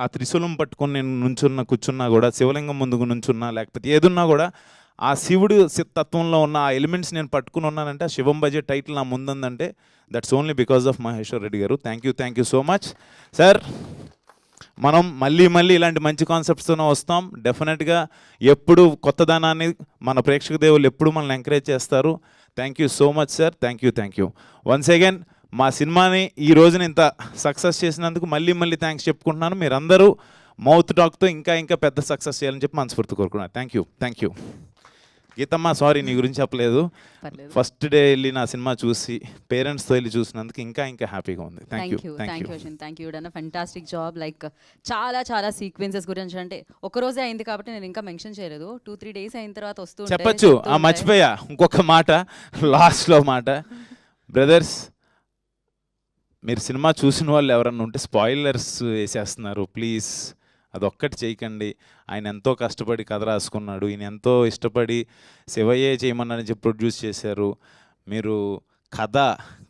ఆ త్రిశూలం పట్టుకొని నేను కూర్చున్నా కూడా, శివలింగం ముందుకు నుంచున్నా, లేకపోతే ఏదున్నా కూడా ఆ శివుడు తత్వంలో ఉన్న ఆ ఎలిమెంట్స్ నేను పట్టుకుని ఉన్నానంటే, ఆ శివం బజే టైటిల్ నా ముందుందంటే that's only because of Maheshwar Reddy గారు. Thank you so much sir. మనం మళ్ళీ ఇలాంటి మంచి కాన్సెప్ట్స్తోనే వస్తాం. డెఫినెట్గా ఎప్పుడు కొత్తదనాన్ని మన ప్రేక్షక దేవుళ్ళు ఎప్పుడు మనల్ని ఎంకరేజ్ చేస్తారు. Thank you so much sir, thank you once again. మా సినిమాని ఈ రోజున ఇంత సక్సెస్ చేసినందుకు మళ్ళీ థ్యాంక్స్ చెప్పుకుంటున్నాను. మీరందరూ మౌత్ టాక్తో ఇంకా పెద్ద సక్సెస్ చేయాలని చెప్పి మనస్ఫూర్తి కోరుకున్నాను. థ్యాంక్ యూ గీతమ్మ, సారీ నీ గురించి చెప్పలేదు. ఫస్ట్ డే వెళ్ళి నా సినిమా చూసి పేరెంట్స్తో వెళ్ళి చూసినందుకు ఇంకా హ్యాపీగా ఉంది. Thank you done a fantastic job. Like చాలా సీక్వెన్సెస్ గురించి అంటే ఒక రోజే అయింది కాబట్టి నేను ఇంకా మెన్షన్ చేయలేదు. 2-3 days అయిన తర్వాత వస్తూ చెప్పచ్చు. మర్చిపోయా ఇంకొక మాట, లాస్ట్లో మాట. బ్రదర్స్, మీరు సినిమా చూసిన వాళ్ళు ఎవరన్నా ఉంటే స్పాయిలర్స్ వేసేస్తున్నారు, ప్లీజ్ అదొక్కటి చేయకండి. ఆయన ఎంతో కష్టపడి కథ రాసుకున్నాడు, ఈయన ఎంతో ఇష్టపడి శివయ్యే చేయమన్నారని చెప్పి ప్రొడ్యూస్ చేశారు. మీరు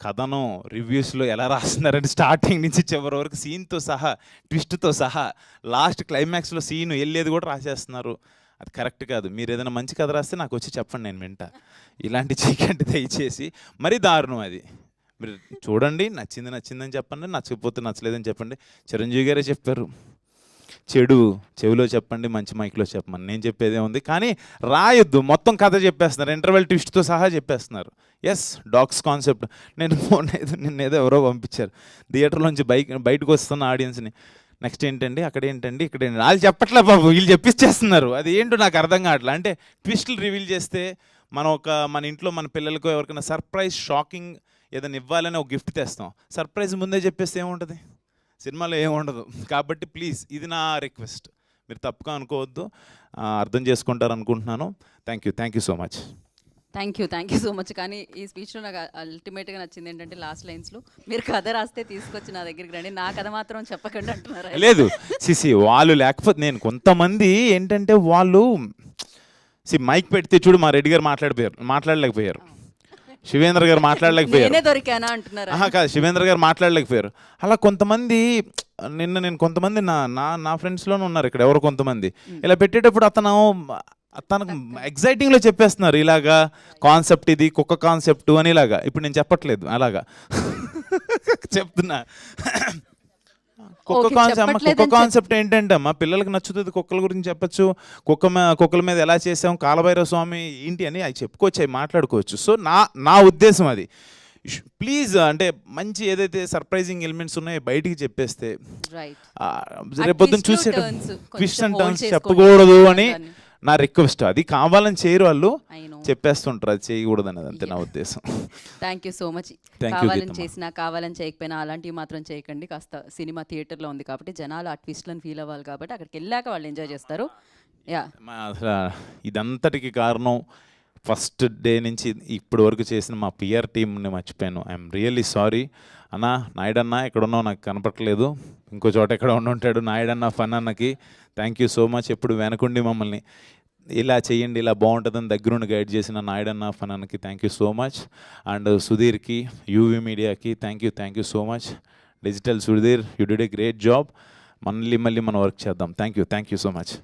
కథను రివ్యూస్లో ఎలా రాస్తున్నారంటే స్టార్టింగ్ నుంచి చివరి వరకు సీన్తో సహా, ట్విస్ట్తో సహా, లాస్ట్ క్లైమాక్స్లో సీన్ వెళ్ళేది కూడా రాసేస్తున్నారు. అది కరెక్ట్ కాదు. మీరు ఏదైనా మంచి కథ రాస్తే నాకు వచ్చి చెప్పండి, నేను వింటా. ఇలాంటి చేయకండి దయచేసి, మరీ దారుణం అది. మీరు చూడండి, నచ్చిందని చెప్పండి, నచ్చకపోతే నచ్చలేదని చెప్పండి. చిరంజీవి గారే చెప్పారు, చెడు చెవిలో చెప్పండి, మంచి మైక్లో చెప్పమని. నేను చెప్పేదే ఉంది, కానీ రాయొద్దు. మొత్తం కథ చెప్పేస్తున్నారు, ఇంటర్వెల్ ట్విస్ట్తో సహా చెప్పేస్తున్నారు. Yes, dogs concept. నిన్నేదో ఎవరో పంపించారు థియేటర్లోంచి బయటకు వస్తున్న ఆడియన్స్ని, నెక్స్ట్ ఏంటండి, అక్కడ ఏంటండి, ఇక్కడ ఏంటండి, వాళ్ళు చెప్పట్లే బాబు, వీళ్ళు చెప్పిచ్చేస్తున్నారు. అది ఏంటో నాకు అర్థం కావట్లేదు. అంటే ట్విస్టులు రివీల్ చేస్తే మన ఇంట్లో మన పిల్లలకు ఎవరికైనా సర్ప్రైజ్, షాకింగ్ ఏదైనా ఇవ్వాలని ఒక గిఫ్ట్ తెస్తాం. సర్ప్రైజ్ ముందే చెప్పేస్తే ఏముంటుంది, సినిమాలో ఏముండదు. కాబట్టి ప్లీజ్, ఇది నా రిక్వెస్ట్, మీరు తప్పుగా అనుకోవద్దు, అర్థం చేసుకుంటారు అనుకుంటున్నాను. Thank you so much. Thank you so much. కానీ ఈ స్పీచ్లో నాకు అల్టిమేట్గా నచ్చింది ఏంటంటే లాస్ట్ లైన్స్లో మీరు కథ రాస్తే తీసుకొచ్చి నా దగ్గరికి రండి, నా కథ మాత్రం చెప్పకండి అంటున్నారు. లేదు వాళ్ళు లేకపోతే నేను, కొంతమంది ఏంటంటే వాళ్ళు మైక్ పెడితే చూడు, మా రెడ్డి గారు మాట్లాడలేకపోయారు, శివేంద్ర గారు మాట్లాడలేకపోయారు. కాదు, శివేంద్ర గారు మాట్లాడలేకపోయారు. అలా కొంతమంది నేను కొంతమంది నా ఫ్రెండ్స్లోనే ఉన్నారు ఇక్కడ, ఎవరు కొంతమంది ఇలా పెట్టేటప్పుడు తనకు ఎగ్జైటింగ్లో చెప్పేస్తున్నారు, ఇలాగా కాన్సెప్ట్, ఇది కుక్క కాన్సెప్ట్ అని. ఇలాగా ఇప్పుడు నేను చెప్పట్లేదు, అలాగా చెప్తున్నా. కుక్క కాన్సెప్ట్ ఏంటంటే అమ్మా, పిల్లలకి నచ్చుతుంది, కుక్కల గురించి చెప్పచ్చు, కుక్కల మీద ఎలా చేసాం, కాలభైరవ స్వామి ఏంటి అని అవి చెప్పుకోవచ్చు, అవి మాట్లాడుకోవచ్చు. సో నా ఉద్దేశం అది. ప్లీజ్ అంటే మంచి ఏదైతే సర్ప్రైజింగ్ ఎలిమెంట్స్ ఉన్నాయో బయటికి చెప్పేస్తే రైట్ రేపొద్దున twist చూసే turns కొంచెం ట్విస్ట్ అండ్ hold టర్న్స్ చేసుకోండి. చెప్పకూడదు అని దాన్ని. నా రిక్వెస్ట్. అది కావాలని చేయరు వాళ్ళు, I know. చెప్పేస్తుంటారు, అది చేయకూడదు అనేది అంతే నా ఉద్దేశం. Thank you so much. Thank you, కావాలని గీతమ్మ. చేసినా కావాలని చేయకపోయినా అలాంటివి మాత్రం చేయకండి. కాస్త సినిమా థియేటర్లో ఉంది కాబట్టి జనాలు ఆ ట్విస్ట్లను ఫీల్ అవ్వాలి కాబట్టి అక్కడికి వెళ్ళాక వాళ్ళు ఎంజాయ్ చేస్తారు. యా అసలు ఇదంతటికి కారణం ఫస్ట్ డే నుంచి ఇప్పటి వరకు చేసిన మా పిఆర్ టీంని మర్చిపోయాను. ఐఎమ్ రియల్లీ సారీ అన్నా. నాయుడన్న ఎక్కడ ఉన్నావు నాకు కనపట్లేదు, ఇంకో చోట ఎక్కడ ఉండుంటాడు. నాయుడన్న ఫన్ అన్నకి థ్యాంక్ యూ సో మచ్. ఎప్పుడు వెనకుండి మమ్మల్ని ఇలా చేయండి ఇలా బాగుంటుందని దగ్గరుండి గైడ్ చేసిన నాయుడన్న ఫన్ అన్నకి thank you so much. And సుధీర్కి, యూవీ మీడియాకి thank you so much. Digital Sudheer, you did a great job. మళ్ళీ మనం వర్క్ చేద్దాం. Thank you so much.